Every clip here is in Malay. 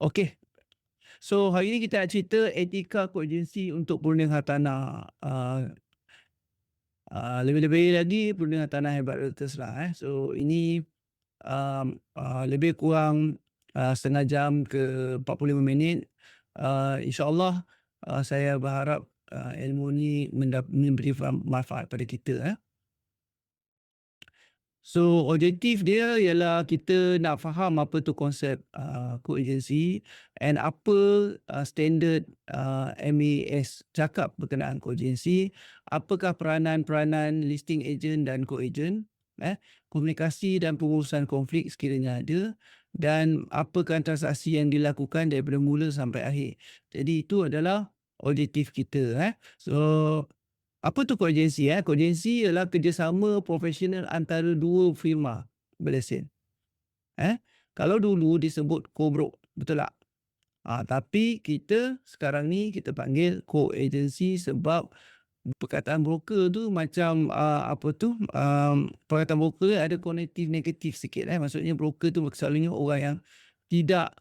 Okey. So, hari ini kita nak cerita etika koagensi untuk perunding hartanah. Lebih-lebih lagi perunding hartanah hebat realtors lah. So, ini lebih kurang setengah jam ke 45 minit. InsyaAllah saya berharap ilmu ni memberi manfaat pada kita. So, objektif dia ialah kita nak faham apa tu konsep koagensi and apa standard MAS cakap berkenaan koagensi, apakah peranan-peranan listing agent dan co-agent, komunikasi dan pengurusan konflik sekiranya ada, dan apakah transaksi yang dilakukan daripada mula sampai akhir. Jadi itu adalah objektif kita. So, apa tu koagensi? Koagensi ialah kerjasama profesional antara dua firma berlesen. Kalau dulu disebut co-broke, betul tak? Tapi kita sekarang ni kita panggil co-agency sebab perkataan broker tu macam perkataan broker ada konotatif negatif sikit. Maksudnya broker tu selalunya orang yang tidak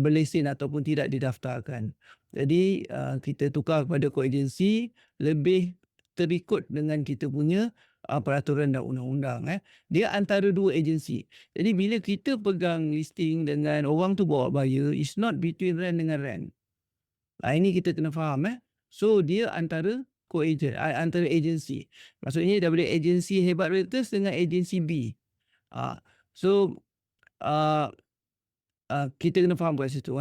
berlesen ataupun tidak didaftarkan. Jadi kita tukar kepada co-agency lebih terikut dengan kita punya peraturan dan undang-undang. Dia antara dua agensi. Jadi bila kita pegang listing dengan orang tu bawa buyer, it's not between rent dengan rent. Ini kita kena faham. So dia antara co-agent, antara agensi. Maksudnya daripada agensi Hebat Realtors dengan agensi B. So kita kena faham kat situ.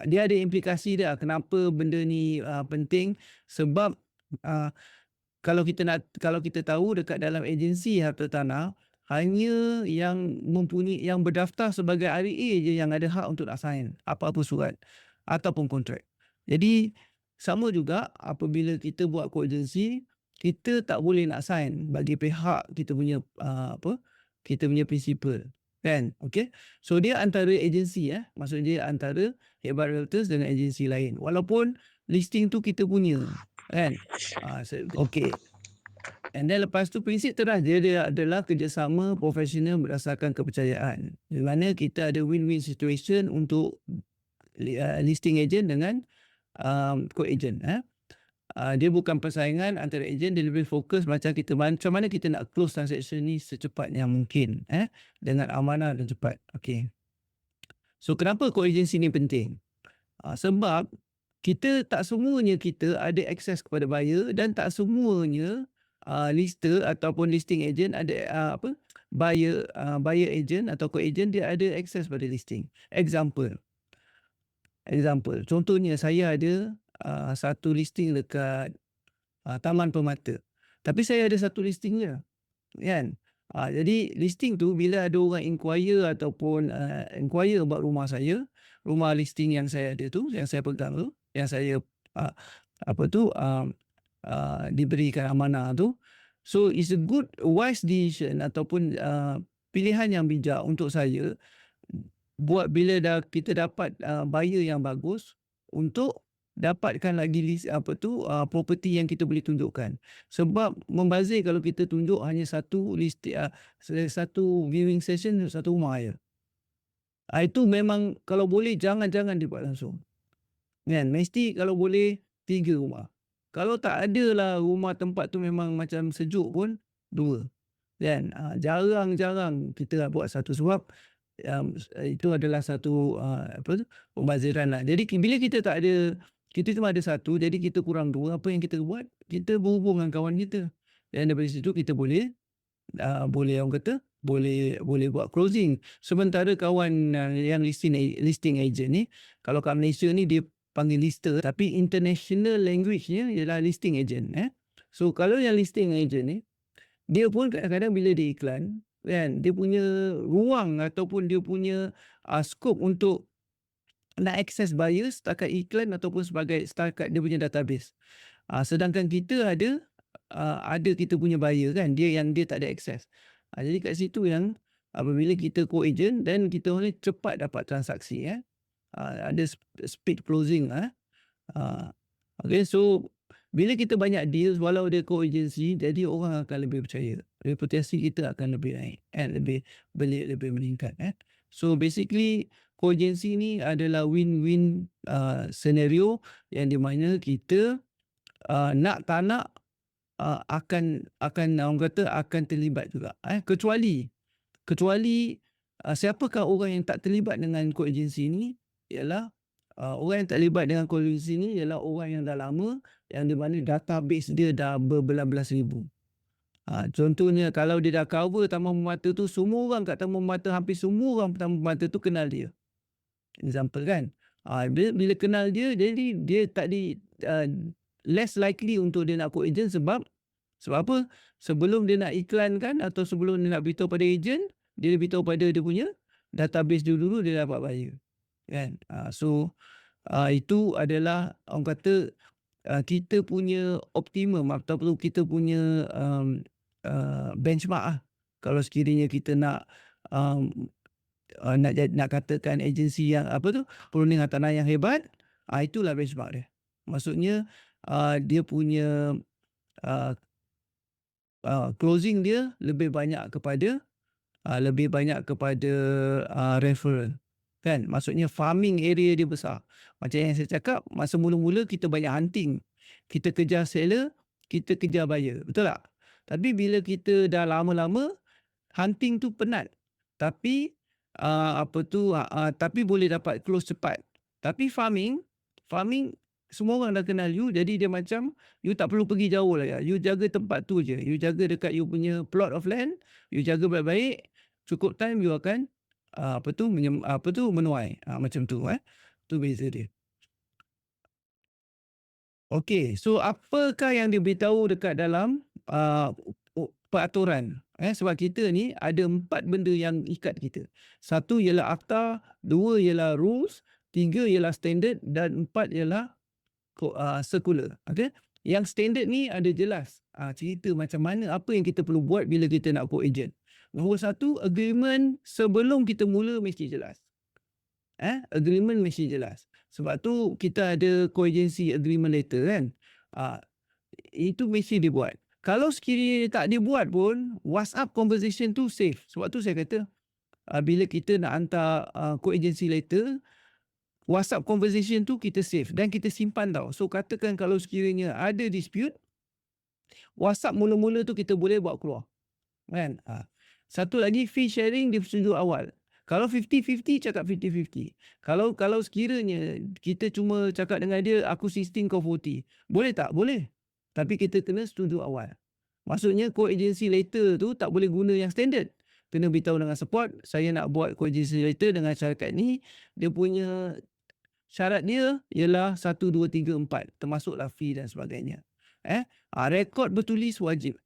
Dia ada implikasi dia. Kenapa benda ni penting? Sebab kalau kita tahu dekat dalam agensi harta tanah, hanya yang berdaftar sebagai REA je yang ada hak untuk nak sign apa-apa surat ataupun kontrak. Jadi sama juga apabila kita buat koagensi, kita tak boleh nak sign bagi pihak kita punya kita punya principal. Kan? Okay. So dia antara agensi. Maksudnya dia antara Hebat Realtors dengan agensi lain. Walaupun listing tu kita punya. Kan? Okay. And then lepas tu prinsip terakhir dia adalah kerjasama profesional berdasarkan kepercayaan. Di mana kita ada win-win situation untuk listing agent dengan co-agent. Dia bukan persaingan antara agent, dia lebih fokus macam mana kita nak close transaction ni secepat yang mungkin dengan amanah dan cepat. Okay. So kenapa co-agency ni penting? Sebab kita tak semuanya kita ada akses kepada buyer dan tak semuanya lister ataupun listing agent ada buyer agent atau co-agent dia ada akses pada listing. Example. Contohnya saya ada satu listing dekat Taman Permata. Tapi saya ada satu listing je. Kan? Jadi listing tu bila ada orang inquire ataupun inquire about rumah saya, rumah listing yang saya ada tu, yang saya pegang tu, yang saya diberikan amanah tu. So it's a good wise decision ataupun pilihan yang bijak untuk saya buat bila kita dapat buyer yang bagus untuk dapatkan lagi property yang kita boleh tunjukkan. Sebab membazir kalau kita tunjuk hanya satu satu viewing session satu rumah je. Itu memang kalau boleh jangan dibuat langsung. Kan? Mesti kalau boleh 3 rumah. Kalau tak ada lah rumah tempat tu memang macam sejuk pun 2. Kan? Jarang-jarang kita buat satu sebab itu adalah satu pembaziran lah. Jadi bila kita tak ada, kita cuma ada satu, jadi kita kurang 2, apa yang kita buat? Kita berhubung dengan kawan kita. Dan daripada situ kita boleh orang kata boleh buat closing. Sementara kawan yang listing agent ni, kalau kat Malaysia ni dia panggil lister, tapi international language-nya ialah listing agent. So kalau yang listing agent ni, dia pun kadang-kadang bila dia iklan, kan, dia punya ruang ataupun dia punya scope untuk nak access buyer setakat iklan ataupun setakat dia punya database. Sedangkan kita ada kita punya buyer kan, dia tak ada access. Jadi kat situ yang apabila kita co-agent dan kita boleh cepat dapat transaksi. Ada speed closing. Okay, so bila kita banyak deals walau dia co-agency, jadi orang akan lebih percaya. Reputasi kita akan lebih naik and lebih meningkat. So basically koagensi ni adalah win-win scenario yang di mana kita nak tak nak akan orang kata akan terlibat juga. Kecuali siapakah orang yang tak terlibat dengan koagensi ni ialah orang yang tak terlibat dengan koagensi ni ialah orang yang dah lama, yang di mana database dia dah berbelas-belas ribu. Contohnya kalau dia dah cover Taman Permata tu, semua orang kat Taman Permata, hampir semua orang Taman Permata tu kenal dia. Example kan. Bila kenal dia, jadi dia tak di less likely untuk dia nak co-agent sebab apa? Sebelum dia nak iklankan atau sebelum dia nak beritahu pada ejen, dia beritahu pada dia punya database dulu dia dapat buyer. Kan? So itu adalah orang kata kita punya optimum ataupun kita punya benchmark lah. Kalau sekiranya kita nak nak katakan agensi yang perunding hartanah yang hebat, itulah benchmark dia. Maksudnya dia punya closing dia lebih banyak kepada referral. Kan? Maksudnya farming area dia besar. Macam yang saya cakap, masa mula-mula kita banyak hunting. Kita kejar seller, kita kejar buyer. Betul tak? Tapi bila kita dah lama-lama, hunting tu penat. Tapi tapi boleh dapat close cepat. Tapi farming semua orang dah kenal you, jadi dia macam you tak perlu pergi jauh lah. You jaga tempat tu je. You jaga dekat you punya plot of land, you jaga baik-baik, cukup time you akan menuai. Macam tu. Tu beza dia. Okey, so apakah yang diberitahu dekat dalam peraturan? Sebab kita ni ada 4 benda yang ikat kita. 1 ialah akta, 2 ialah rules, 3 ialah standard dan 4 ialah circular. Okay? Yang standard ni ada jelas cerita macam mana, apa yang kita perlu buat bila kita nak co-agent. Nombor 1, agreement sebelum kita mula mesti jelas. Agreement mesti jelas. Sebab tu kita ada co-agency agreement letter kan. Itu mesti dibuat. Kalau sekiranya tak dibuat pun, WhatsApp conversation tu safe. Sebab tu saya kata bila kita nak hantar co-agency letter, WhatsApp conversation tu kita save dan kita simpan tau. So katakan kalau sekiranya ada dispute, WhatsApp mula-mula tu kita boleh bawa keluar. Kan? Satu lagi, fee sharing disetujui awal. Kalau 50-50, cakap 50-50. Kalau sekiranya kita cuma cakap dengan dia, aku 16 kau 40. Boleh tak? Boleh. Tapi kita kena setuju awal. Maksudnya co-agency letter tu tak boleh guna yang standard. Kena beritahu dengan support, saya nak buat co-agency letter dengan syarikat ni. Dia punya syarat dia ialah 1, 2, 3, 4. Termasuklah fee dan sebagainya. Rekod bertulis wajib.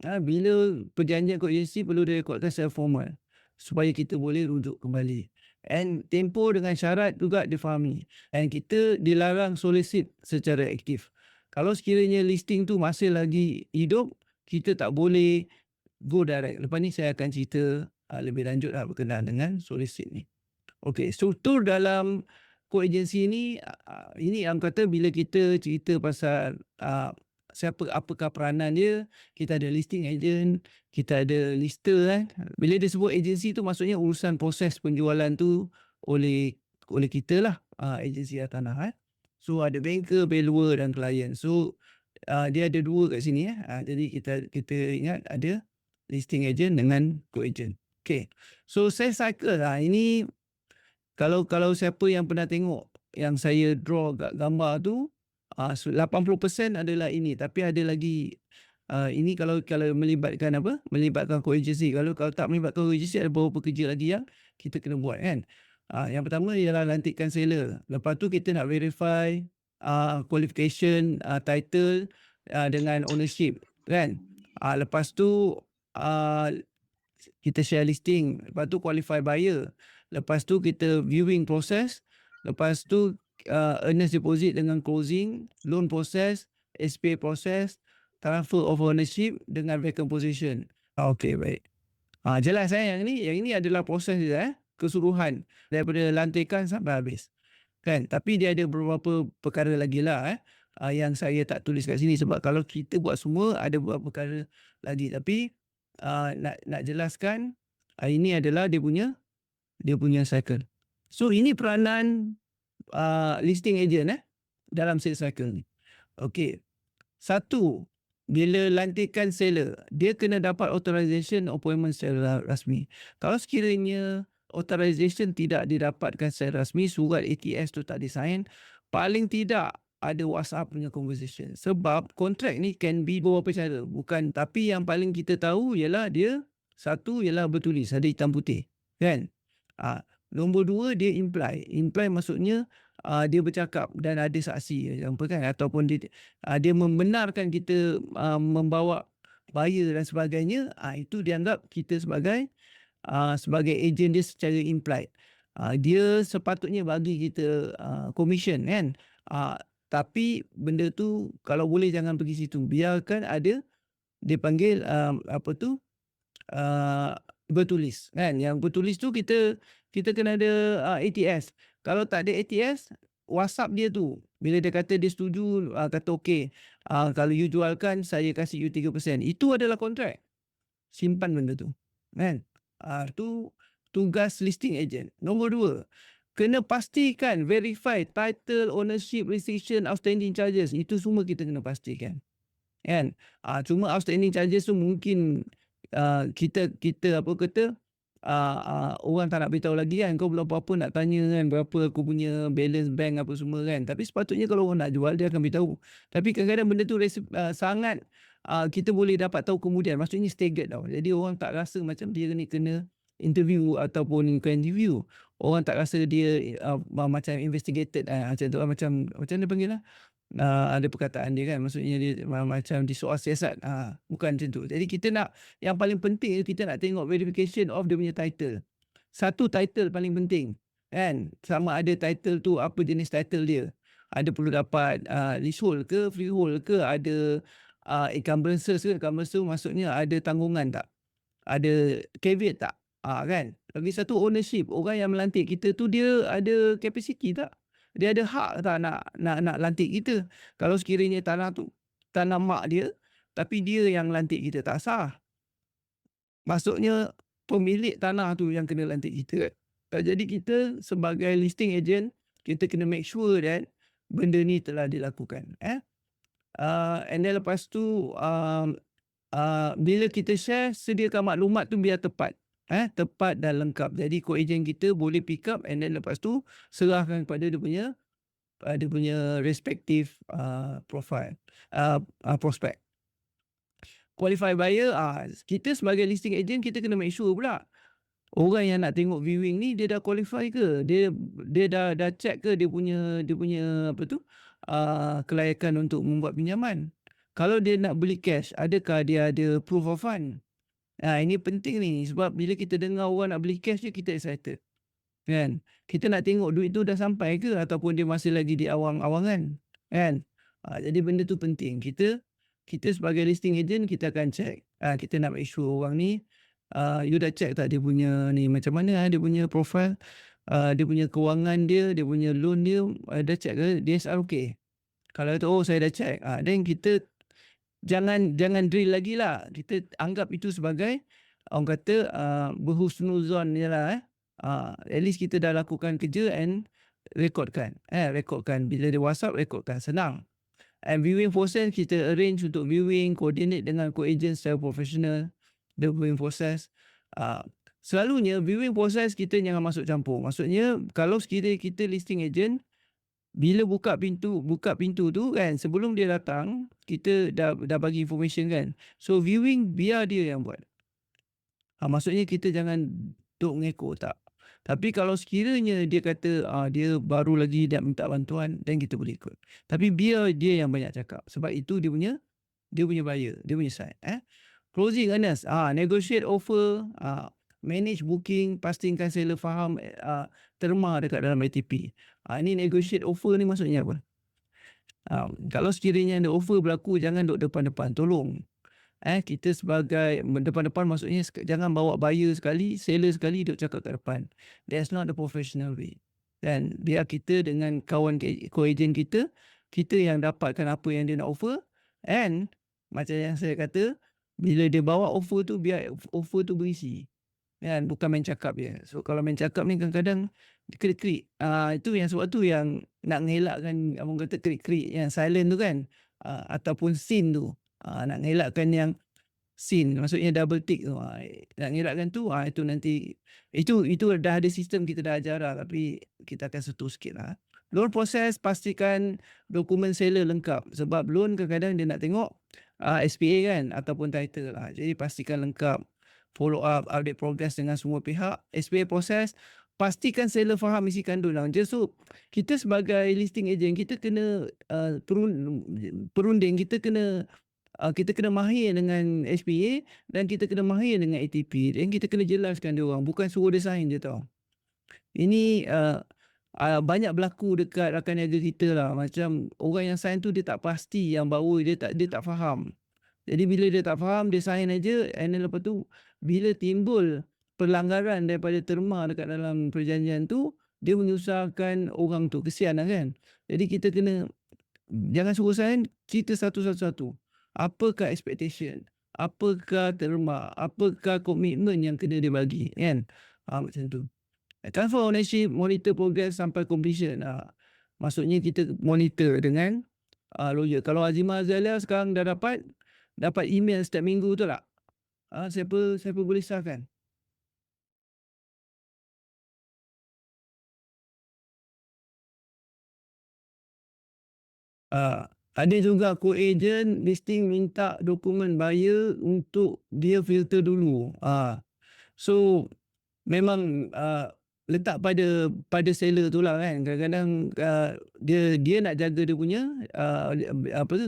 Bila perjanjian co-agency perlu direkodkan secara formal supaya kita boleh rujuk kembali. And tempoh dengan syarat juga difahami. And kita dilarang solicit secara aktif. Kalau sekiranya listing tu masih lagi hidup, kita tak boleh go direct. Lepas ni saya akan cerita lebih lanjut berkenaan dengan solicit ni. Okey, struktur dalam co-agency ni, ini yang kata bila kita cerita pasal apakah peranan dia, kita ada listing agent, kita ada lister kan. Bila dia sebut agensi tu maksudnya urusan proses penjualan tu oleh kita lah, agensi hartanah. So ada banker, valuer dan klien. So dia ada 2 kat sini. Jadi kita ingat ada listing agent dengan co-agent. Okay. So sales cycle ini kalau siapa yang pernah tengok yang saya draw gambar tu, 80% adalah ini, tapi ada lagi ini kalau melibatkan melibatkan co-agency. Kalau tak melibatkan co-agency, ada beberapa kerja lagi yang kita kena buat kan. Yang pertama ialah lantikkan seller. Lepas tu kita nak verify qualification, title dengan ownership kan. Lepas tu kita share listing. Lepas tu qualify buyer. Lepas tu kita viewing proses. Lepas tu earnest deposit dengan closing, loan process, SPA process, transfer of ownership dengan vacant position. Okey, baik. Jelas yang ini adalah proses dia keseluruhan daripada lantikan sampai habis. Kan? Tapi dia ada beberapa perkara lagi lah yang saya tak tulis kat sini sebab kalau kita buat semua ada beberapa perkara lagi. Tapi nak jelaskan ini adalah dia punya cycle. So ini peranan listing agent dalam sales cycle ni. Okey. Satu, bila lantikan seller, dia kena dapat authorization appointment secara rasmi. Kalau sekiranya authorization tidak didapatkan secara rasmi, surat ATS tu tak disign, paling tidak ada WhatsApp punya conversation. Sebab kontrak ni can be beberapa cara. Bukan, tapi yang paling kita tahu ialah dia, satu ialah bertulis, ada hitam putih. Kan? Nombor dua, dia imply. Imply maksudnya dia bercakap dan ada saksi apa kan, ataupun dia membenarkan kita membawa buyer dan sebagainya, itu dianggap kita sebagai ejen dia secara implied. Dia sepatutnya bagi kita commission kan. Tapi benda tu kalau boleh jangan pergi situ. Biarkan ada dia panggil bertulis kan. Yang bertulis tu kita kena ada ATS. Kalau tak ada ATS, WhatsApp dia tu bila dia kata dia setuju, kata okey, kalau you jualkan saya kasih you 3%. Itu adalah kontrak. Simpan benda tu. Kan? Tu tugas listing agent. Nombor dua, kena pastikan verify title, ownership, restriction, outstanding charges. Itu semua kita kena pastikan. Kan? Cuma outstanding charges tu mungkin kita apa kata, orang tak nak beritahu lagi kan. Kau belum apa-apa nak tanya kan berapa aku punya balance bank apa semua kan. Tapi sepatutnya kalau orang nak jual dia akan beritahu. Tapi kadang-kadang benda tu sangat kita boleh dapat tahu kemudian. Maksudnya staggered tau. Jadi orang tak rasa macam dia ni kena interview ataupun bukan interview. Orang tak rasa dia macam investigated macam tu macam mana panggil lah. Ada perkataan dia kan, maksudnya dia macam disoal siasat. Bukan macam tu. Jadi kita nak, yang paling penting kita nak tengok verification of dia punya title. Satu, title paling penting kan. Sama ada title tu apa jenis title dia. Ada perlu dapat leasehold ke, freehold ke, ada encumbrances ke. Encumbrances tu maksudnya ada tanggungan tak, ada caveat tak, kan. Lagi satu, ownership. Orang yang melantik kita tu dia ada capacity tak, dia ada hak tak nak lantik kita. Kalau sekiranya tanah tu tanah mak dia, tapi dia yang lantik kita, tak sah. Maksudnya pemilik tanah tu yang kena lantik kita. Jadi kita sebagai listing agent, kita kena make sure that benda ni telah dilakukan. And then lepas tu bila kita share, sediakan maklumat tu biar tepat. Tepat dan lengkap. Jadi co-agent kita boleh pick up and then lepas tu serahkan kepada dia punya respective profile, prospect. Qualified buyer, kita sebagai listing agent kita kena make sure pula orang yang nak tengok viewing ni dia dah qualify ke, dia dah check ke dia punya apa tu kelayakan untuk membuat pinjaman. Kalau dia nak beli cash, adakah dia ada proof of fund? Ini penting ni, sebab bila kita dengar orang nak beli cash je kita excited. Kan? Kita nak tengok duit tu dah sampai ke ataupun dia masih lagi di awang-awangan. Kan? Jadi benda tu penting. Kita sebagai listing agent kita akan check. Kita nak make sure orang ni you dah check tak dia punya ni macam mana, dia punya profile, dia punya kewangan dia punya loan dia, dah check ke, DSR okey. Kalau tu saya dah check, then kita jangan drill lagi lah. Kita anggap itu sebagai orang kata berhusnuzon je lah. At least kita dah lakukan kerja and rekodkan. Rekodkan. Bila dia WhatsApp, rekodkan. Senang. And viewing process, kita arrange untuk viewing, coordinate dengan co-agent secara profesional. The viewing process. Selalunya viewing process kita jangan masuk campur. Maksudnya kalau sekiranya kita listing agent, bila buka pintu tu kan, sebelum dia datang kita dah bagi information kan. So viewing biar dia yang buat. Maksudnya kita jangan duk ngeko tak. Tapi kalau sekiranya dia kata dia baru lagi nak minta bantuan, dan kita boleh ikut. Tapi biar dia yang banyak cakap. Sebab itu dia punya buyer, dia punya side. Closing earnest, negotiate offer, manage booking, pastikan seller faham terma dekat dalam ATP. Ini negotiate offer ni maksudnya apa? Kalau sekiranya ada offer berlaku, jangan duduk depan-depan. Tolong. Kita sebagai depan-depan maksudnya jangan bawa buyer sekali, seller sekali duduk cakap kat depan. That's not the professional way. Dan biar kita dengan kawan co-agent kita yang dapatkan apa yang dia nak offer. And macam yang saya kata, bila dia bawa offer tu, biar offer tu berisi. kan, bukan main cakap je. So kalau main cakap ni kadang-kadang krik-krik, itu yang sebab tu yang nak mengelakkan abang kata krik-krik yang silent tu kan, ataupun scene tu, nak mengelakkan yang scene maksudnya double tick tu, nak mengelakkan tu, itu nanti itu dah ada sistem kita dah ajar lah, tapi kita akan sentuh sikitlah. Loan proses pastikan dokumen seller lengkap, sebab loan kadang-kadang dia nak tengok SPA kan ataupun title lah. Jadi pastikan lengkap, follow up, update progress dengan semua pihak. SPA proses, pastikan seller faham isi kandungan. So kita sebagai listing agent kita kena perunding, kita kena mahir dengan SPA dan kita kena mahir dengan ATP, dan kita kena jelaskan dia orang, bukan suruh dia sign je tau. Ini banyak berlaku dekat rakan niaga kita lah, macam orang yang sign tu dia tak pasti yang bawa, dia tak faham. Jadi bila dia tak faham, dia sign aja, and then lepas tu bila timbul pelanggaran daripada terma dekat dalam perjanjian tu, dia menyusahkan orang tu, kesian lah kan. Jadi kita kena, jangan suruh sign, cerita satu-satu. Apakah expectation? Apakah terma? Apakah komitmen yang kena dia bagi kan? Macam tu. Transfer ownership, monitor progress sampai completion. Maksudnya kita monitor dengan lawyer. Kalau Azimah Azalia sekarang dah dapat email setiap minggu tu tak? Siapa boleh sahkan? Ada juga co-agent listing minta dokumen buyer untuk dia filter dulu. So memang letak pada seller tu lah kan. Kadang-kadang dia nak jaga dia punya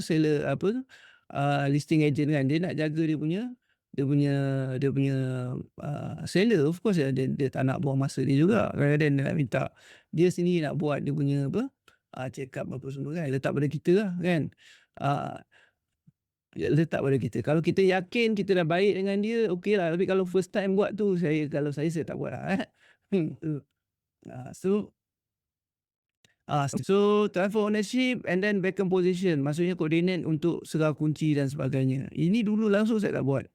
seller listing agent kan. Dia nak jaga dia punya seller, of course dia tak nak buang masa dia juga. Kadang-kadang dia nak minta dia sendiri nak buat dia punya check up apa semua kan. Letak pada kita lah kan. Letak pada kita. Kalau kita yakin kita dah baik dengan dia, okey lah. Tapi kalau first time buat tu, kalau saya tak buat lah. So transfer ownership and then vacant position. Maksudnya coordinate untuk serah kunci dan sebagainya. Ini dulu langsung saya tak buat.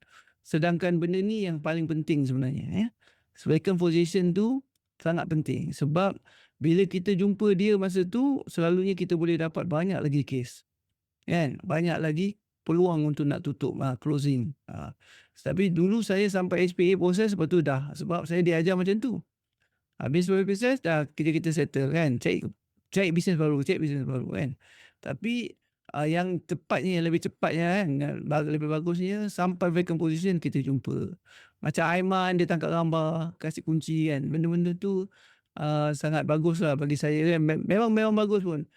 Sedangkan benda ni yang paling penting sebenarnya. Vacant position tu sangat penting. Sebab bila kita jumpa dia masa tu, selalunya kita boleh dapat banyak lagi kes. Kan? Banyak lagi peluang untuk nak tutup, closing. Tapi dulu saya sampai SPA proses, lepas tu dah. Sebab saya diajar macam tu. Habis proses dah kita settle kan. Cari bisnes baru kan. Tapi yang tepatnya, yang lebih cepatnya kan, lebih bagusnya sampai vacant position kita jumpa. Macam Aiman dia tangkap gambar, kasih kunci kan. Benda-benda tu sangat bagus lah bagi saya kan. Memang bagus pun.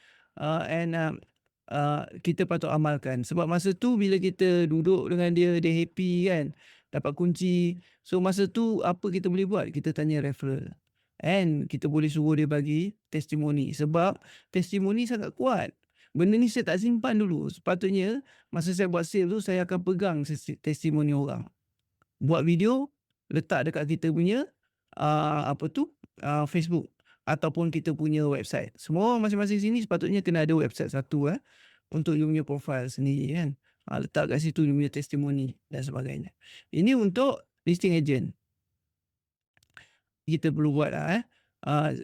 Kita patut amalkan. Sebab masa tu bila kita duduk dengan dia happy kan, dapat kunci. So masa tu apa kita boleh buat? Kita tanya referral. And kita boleh suruh dia bagi testimoni. Sebab testimoni sangat kuat. Benda ni saya tak simpan dulu. Sepatutnya masa saya buat sale tu, saya akan pegang testimoni orang. Buat video, letak dekat kita punya Facebook ataupun kita punya website. Semua masing-masing sini sepatutnya kena ada website satu untuk you punya profile sendiri kan. Letak kat situ you punya testimoni dan sebagainya. Ini untuk listing agent. Kita perlu buat lah.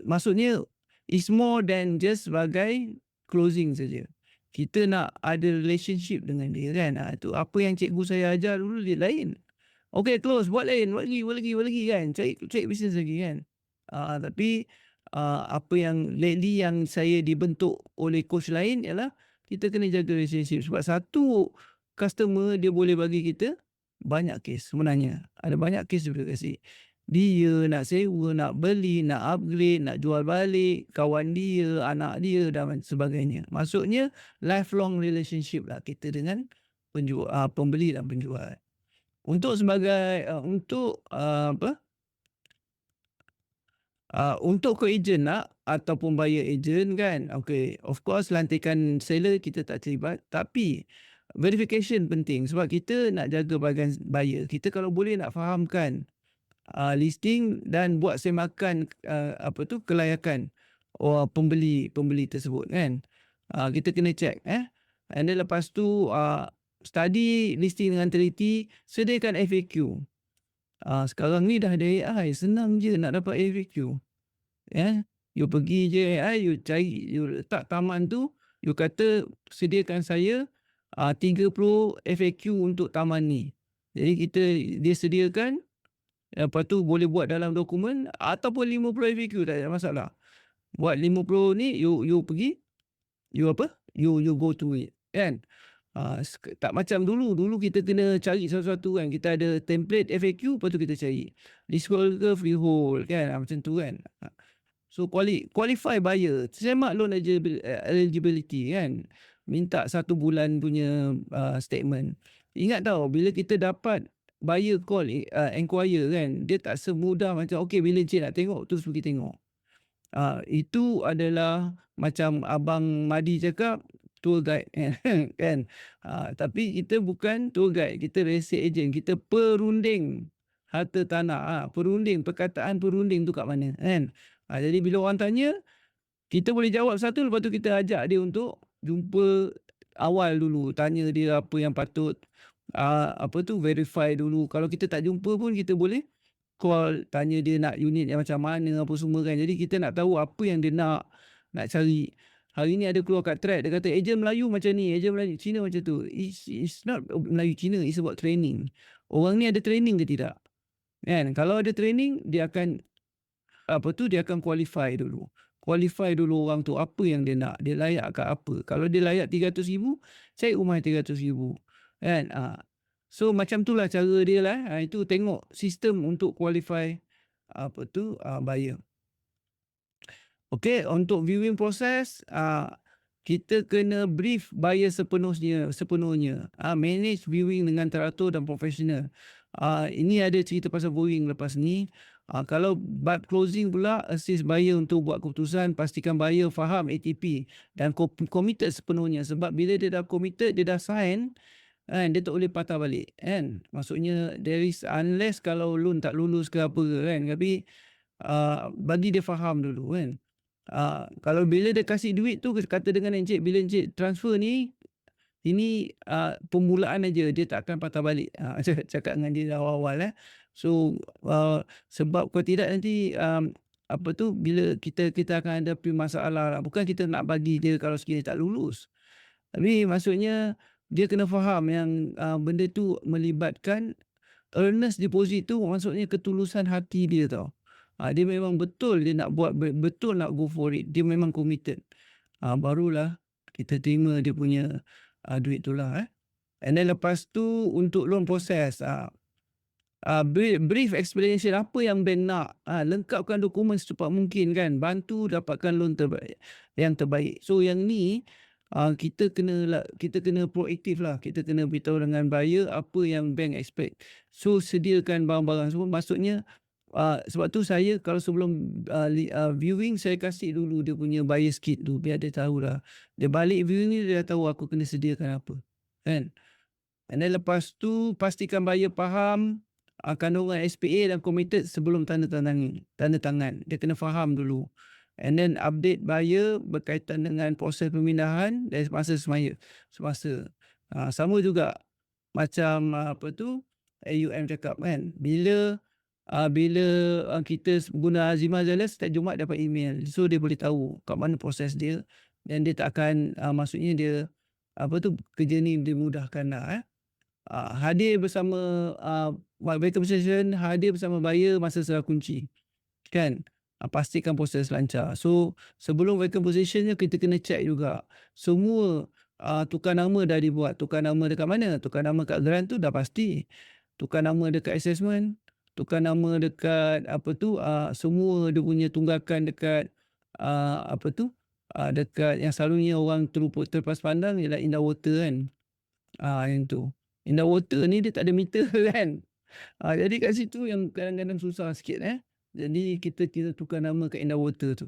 Maksudnya it's more than just sebagai closing saja. Kita nak ada relationship dengan dia kan. Itu apa yang cikgu saya ajar dulu dia lain. Okay, close, buat lain, buat lagi kan. Cari bisnes lagi kan. Tapi apa yang lately yang saya dibentuk oleh coach lain ialah kita kena jaga relationship. Sebab satu customer dia boleh bagi kita banyak kes sebenarnya. Ada banyak kes dia boleh kasih. Dia nak sewa, nak beli, nak upgrade, nak jual balik, kawan dia, anak dia dan sebagainya. Maksudnya lifelong relationship lah kita dengan pembeli dan penjual. Untuk sebagai untuk co-agent lah ataupun buyer agent kan. Okay, of course lantikan seller kita tak terlibat, tapi verification penting sebab kita nak jaga bahagian buyer. Kita kalau boleh nak fahamkan listing dan buat semakan kelayakan pembeli tersebut kan. Kita kena check and then lepas tu study listing dengan teliti, sediakan FAQ. Sekarang ni dah ada AI, senang je nak dapat FAQ, ya. You pergi je AI, you cari, you letak taman tu, you kata sediakan saya 30 FAQ untuk taman ni. Jadi dia sediakan, lepas tu boleh buat dalam dokumen ataupun 50 FAQ, tak ada masalah. Buat 50 ni, you pergi, you go to it, kan. Tak macam dulu kita kena cari sesuatu kan, kita ada template FAQ, lepas tu kita cari leasehold ke freehold kan, macam tu kan. So qualify buyer, semak loan eligibility kan, minta 1 bulan punya statement. Ingat tau, bila kita dapat buyer call enquire kan, dia tak semudah macam okey bila encik nak tengok terus pergi tengok. Itu adalah macam Abang Madi cakap, tour guide kan. Tapi kita bukan tour guide, kita real estate agent, kita perunding harta tanah. Perkataan perunding tu kat mana kan. Jadi bila orang tanya, kita boleh jawab satu, lepas tu kita ajak dia untuk jumpa awal dulu, tanya dia apa yang patut verify dulu. Kalau kita tak jumpa pun kita boleh call, tanya dia nak unit yang macam mana apa semua kan. Jadi kita nak tahu apa yang dia nak cari. Hari ni ada keluar kat thread, dia kata ejen Melayu macam ni, ejen Melayu Cina macam tu. It's not Melayu Cina, it's about training. Orang ni ada training ke tidak? Kan? Kalau ada training, dia akan qualify dulu. Qualify dulu orang tu apa yang dia nak, dia layak kat apa. Kalau dia layak 300,000, cari rumah 300,000. Kan? So macam itulah cara dia lah. Itu tengok sistem untuk qualify buyer. Okey, untuk viewing proses, kita kena brief buyer sepenuhnya. Manage viewing dengan teratur dan profesional. Ini ada cerita pasal viewing lepas ni. Kalau bab closing pula, assist buyer untuk buat keputusan, pastikan buyer faham ATP dan committed sepenuhnya. Sebab bila dia dah committed, dia dah sign, kan, dia tak boleh patah balik kan. Maksudnya there is, unless kalau loan tak lulus ke apa ke kan, tapi bagi dia faham dulu kan. Kalau bila dia kasih duit tu, kata dengan encik, bila encik transfer ni, ini permulaan aja, dia tak akan patah balik. Cakap dengan dia awal-awal. So sebab kalau tidak nanti bila kita akan ada masalah lah. Bukan kita nak bagi dia kalau sekiranya tak lulus, tapi maksudnya dia kena faham yang benda tu melibatkan earnest deposit tu, maksudnya ketulusan hati dia tau. Dia memang betul dia nak buat, betul nak go for it, dia memang committed. Barulah kita terima dia punya duit tu lah. And then lepas tu untuk loan process, brief explanation apa yang bank nak, lengkapkan dokumen secepat mungkin kan, bantu dapatkan loan yang terbaik. So yang ni kita kena proaktif lah, kita kena beritahu dengan buyer apa yang bank expect. So sediakan barang-barang semua, maksudnya sebab tu saya kalau sebelum viewing, saya kasih dulu dia punya buyer's kit tu, biar dia tahu lah. Dia balik viewing ni, dia dah tahu aku kena sediakan apa kan. And then lepas tu pastikan buyer faham kandungan SPA dan committed sebelum tanda tangan. Dia kena faham dulu. And then update buyer berkaitan dengan proses pemindahan dari semasa. Sama juga macam AUM cakap kan, bila kita guna Azimah Zala, setiap Jumaat dapat email, so dia boleh tahu kat mana proses dia, dan dia tak akan maksudnya dia kerja ni dimudahkan lah. Hadir bersama welcome session, hadir bersama buyer masa serah kunci kan. Pastikan proses lancar. So sebelum welcome session kita kena check juga semua tukar nama dah dibuat. Tukar nama dekat mana? Tukar nama kat grant tu dah pasti. Tukar nama dekat assessment, tukar nama dekat semua dia punya tunggakan dekat dekat yang selalunya orang terlepas pandang ialah Indah Water kan. Yang tu Indah Water ni dia tak ada meter kan. Jadi kat situ yang kadang-kadang susah sikit. Jadi kita tukar nama kat Indah Water tu.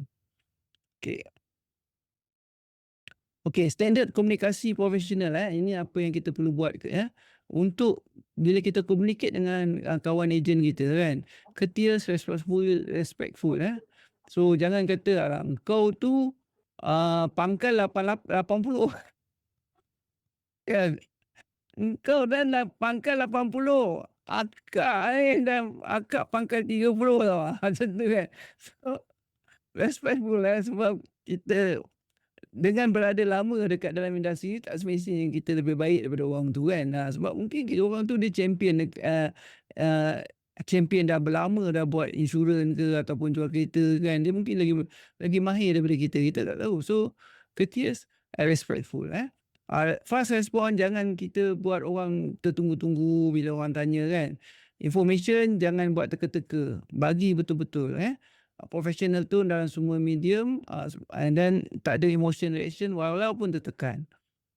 Okey, standard komunikasi profesional. Ini apa yang kita perlu buat untuk bila kita communicate dengan kawan ejen kita kan. Courteous, respectful. So jangan kata kau tu pangkal 80 kan. Engkau dan pangkal 80. akak pangkat 30 tau, macam tu kan. So, respectful sebab kita dengan berada lama dekat dalam industri tak semestinya kita lebih baik daripada orang tu kan. Sebab mungkin orang tu dia uh, champion dah berlama dah buat insurans ke ataupun jual kereta kan. Dia mungkin lagi mahir daripada kita, kita tak tahu. So, courteous and respectful. Fast respond, jangan kita buat orang tertunggu-tunggu bila orang tanya kan. Information jangan buat teka-teka, bagi betul-betul. Professional tu dalam semua medium, and then tak ada emotion reaction walaupun tertekan.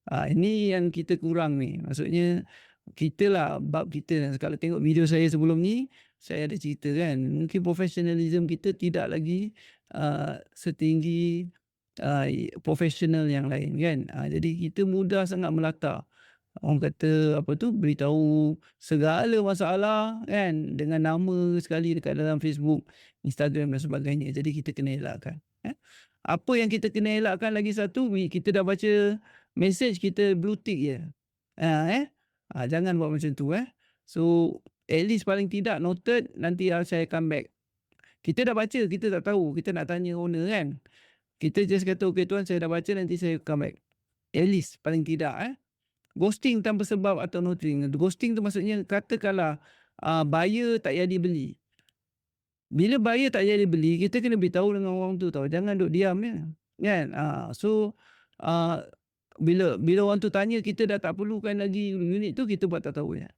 Ini yang kita kurang ni. Maksudnya kita lah, bab kita kalau tengok video saya sebelum ni, saya ada cerita kan, mungkin professionalism kita tidak lagi setinggi profesional yang lain kan. Jadi kita mudah sangat melata. Orang kata apa tu, beritahu segala masalah kan dengan nama sekali dekat dalam Facebook, Instagram dan sebagainya. Jadi kita kena elakkan. Apa yang kita kena elakkan lagi satu, kita dah baca message kita blue tick je. Jangan buat macam tu. So at least paling tidak noted, nanti saya come back. Kita dah baca, kita tak tahu, kita nak tanya owner kan. Kita just kata, okay tuan, saya dah baca, nanti saya come back. At least paling tidak. Ghosting tanpa sebab atau nothing. Ghosting tu maksudnya katakanlah buyer tak jadi beli. Bila buyer tak jadi beli, kita kena beritahu dengan orang tu tau. Jangan duk diam ya. Kan? So bila orang tu tanya, kita dah tak perlukan lagi unit tu, kita buat tak tahu ya.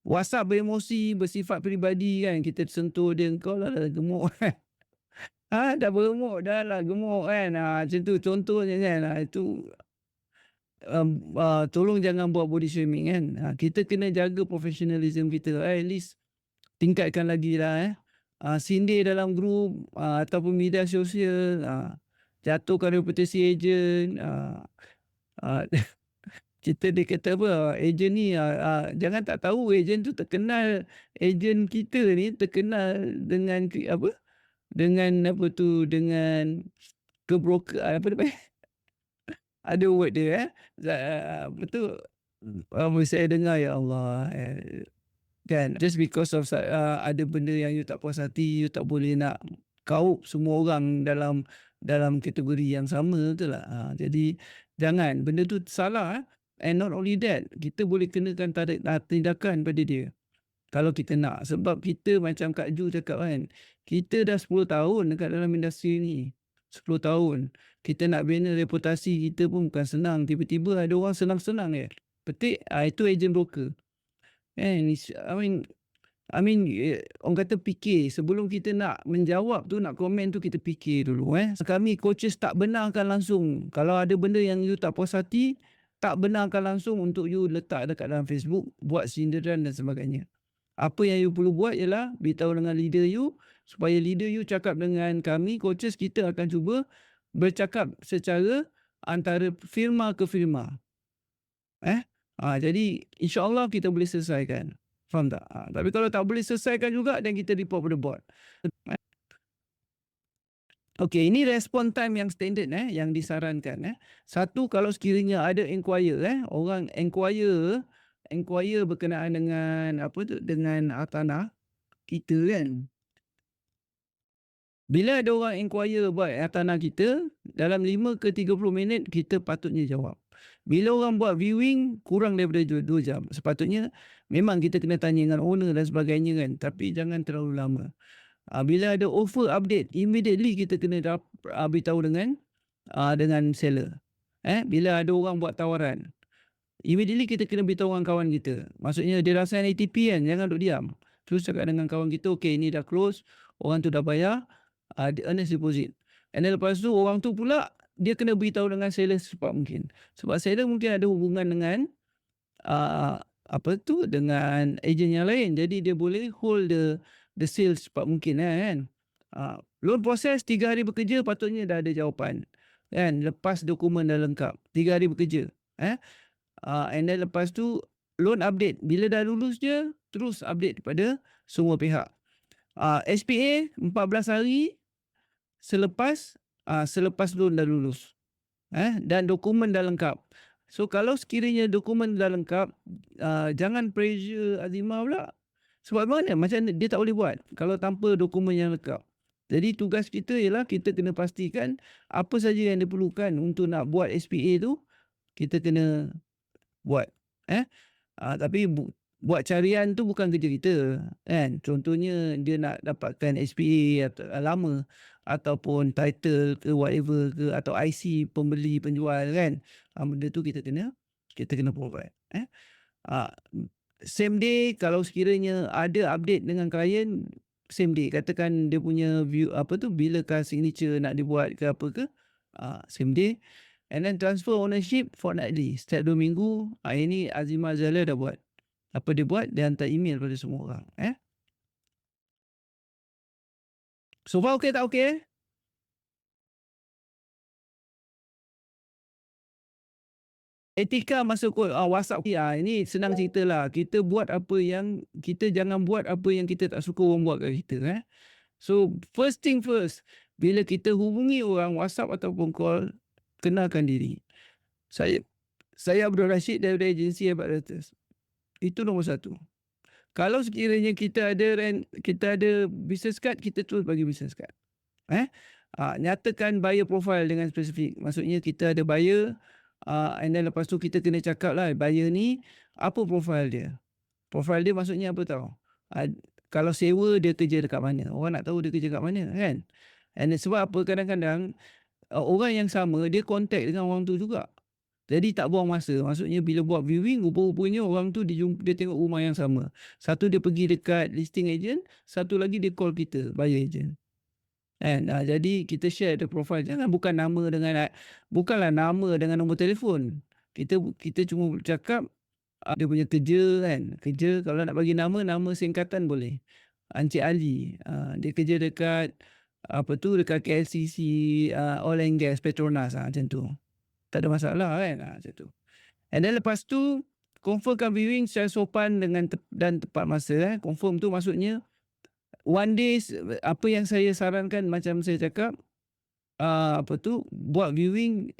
WhatsApp beremosi, bersifat peribadi kan. Kita sentuh dia, kau lah gemuk kan. Dah beremuk, dah lah gemuk kan. Macam tu contohnya kan. Itu tolong jangan buat body shaming kan. Kita kena jaga professionalism kita. At least tingkatkan lagi lah. Sindir dalam grup ataupun media sosial, jatuhkan reputasi ejen. Dia kata apa, ejen ni jangan tak tahu ejen tu terkenal. Ejen kita ni terkenal dengan dengan kebroker, apa namanya, ada word dia betul. Saya dengar, ya Allah, kan, just because of ada benda yang you tak puas hati, you tak boleh nak kaup semua orang dalam kategori yang sama, betul tak? Jadi jangan, benda tu salah. And not only that, kita boleh kenakan tindakan pada dia kalau kita nak. Sebab kita macam Kak Ju cakap kan, kita dah 10 tahun dekat dalam industri ni. 10 tahun. Kita nak bina reputasi kita pun bukan senang. Tiba-tiba ada orang senang-senang je petik, itu agent broker. And I mean, orang kata fikir. Sebelum kita nak menjawab tu, nak komen tu, kita fikir dulu. Kami coaches tak benarkan langsung. Kalau ada benda yang you tak puas hati, tak benarkan langsung untuk you letak dekat dalam Facebook, buat sindiran dan sebagainya. Apa yang you perlu buat ialah beritahu dengan leader you, supaya leader you cakap dengan kami, coaches. Kita akan cuba bercakap secara antara firma ke firma. Jadi insyaAllah kita boleh selesaikan. Faham tak? Tapi kalau tak boleh selesaikan juga, dan kita report pada board. Okey, ini respon time yang standard yang disarankan. Satu, kalau sekiranya ada inquire, orang inquire berkenaan dengan dengan tanah kita kan. Bila ada orang inquire buat tanah kita, dalam 5 ke 30 minit kita patutnya jawab. Bila orang buat viewing kurang daripada 2 jam, sepatutnya memang kita kena tanya dengan owner dan sebagainya kan, tapi jangan terlalu lama. Bila ada offer update, immediately kita kena beritahu dengan seller. Bila ada orang buat tawaran, immediately kita kena beritahu dengan kawan kita. Maksudnya dia rasa ATP kan, jangan duduk diam. Terus cakap dengan kawan kita, okay, ni dah close, orang tu dah bayar, earnest deposit. And then lepas tu orang tu pula, dia kena beritahu dengan seller secepat mungkin. Sebab seller mungkin ada hubungan dengan dengan ejen yang lain. Jadi dia boleh hold the sale secepat mungkin kan. Loan proses 3 hari bekerja patutnya dah ada jawapan. Kan, lepas dokumen dah lengkap. 3 hari bekerja. And then lepas tu loan update. Bila dah lulus je, terus update kepada semua pihak. SPA 14 hari selepas loan dah lulus. Dan dokumen dah lengkap. So kalau sekiranya dokumen dah lengkap, jangan pressure Azimah pula. Sebab mana? Macam mana dia tak boleh buat kalau tanpa dokumen yang lengkap. Jadi tugas kita ialah kita kena pastikan apa saja yang diperlukan untuk nak buat SPA tu, kita kena buat. Tapi buat carian tu bukan kerja kita, kan. Contohnya dia nak dapatkan SPA atau lama ataupun title ke whatever ke atau IC pembeli penjual, kan. Benda tu kita kena provide, Ah, same day kalau sekiranya ada update dengan klien, same day. Katakan dia punya view apa tu, bilakah signature nak dibuat ke apa ke, same day. And then transfer ownership fortnightly. Setiap 2 minggu, ini Azimah Zahla dah buat. Apa dia buat, dia hantar email pada semua orang. So far okey tak okey? Etika masuk WhatsApp, ini senang ceritalah. Kita jangan buat apa yang kita tak suka orang buat kat kita. So first thing first, bila kita hubungi orang WhatsApp ataupun call, kenalkan diri. Saya Abdul Rashid daripada agensi Hebat Reuters. Itu nombor satu. Kalau sekiranya kita ada business card, kita terus bagi business card. Nyatakan buyer profile dengan spesifik. Maksudnya kita ada buyer, and then lepas tu kita kena cakap lah buyer ni apa profile dia. Profile dia maksudnya apa tahu? Kalau sewa dia kerja dekat mana? Orang nak tahu dia kerja kat mana, kan? And then, sebab apa kadang-kadang orang yang sama dia contact dengan orang tu juga. Jadi tak buang masa. Maksudnya bila buat viewing, rupa-rupanya orang tu dia tengok rumah yang sama. Satu dia pergi dekat listing agent, satu lagi dia call kita, buyer agent. Jadi kita share the profile. Bukanlah nama dengan nombor telefon. Kita cuma cakap dia punya kerja, kan. Kerja kalau nak bagi nama singkatan boleh. Encik Ali, dia kerja dekat dekat KLCC, Oil and Gas, Petronas, macam tu. Tak ada masalah, kan, macam tu. And then lepas tu confirmkan viewing secara sopan dan tepat masa. Confirm tu maksudnya one day, apa yang saya sarankan macam saya cakap, buat viewing,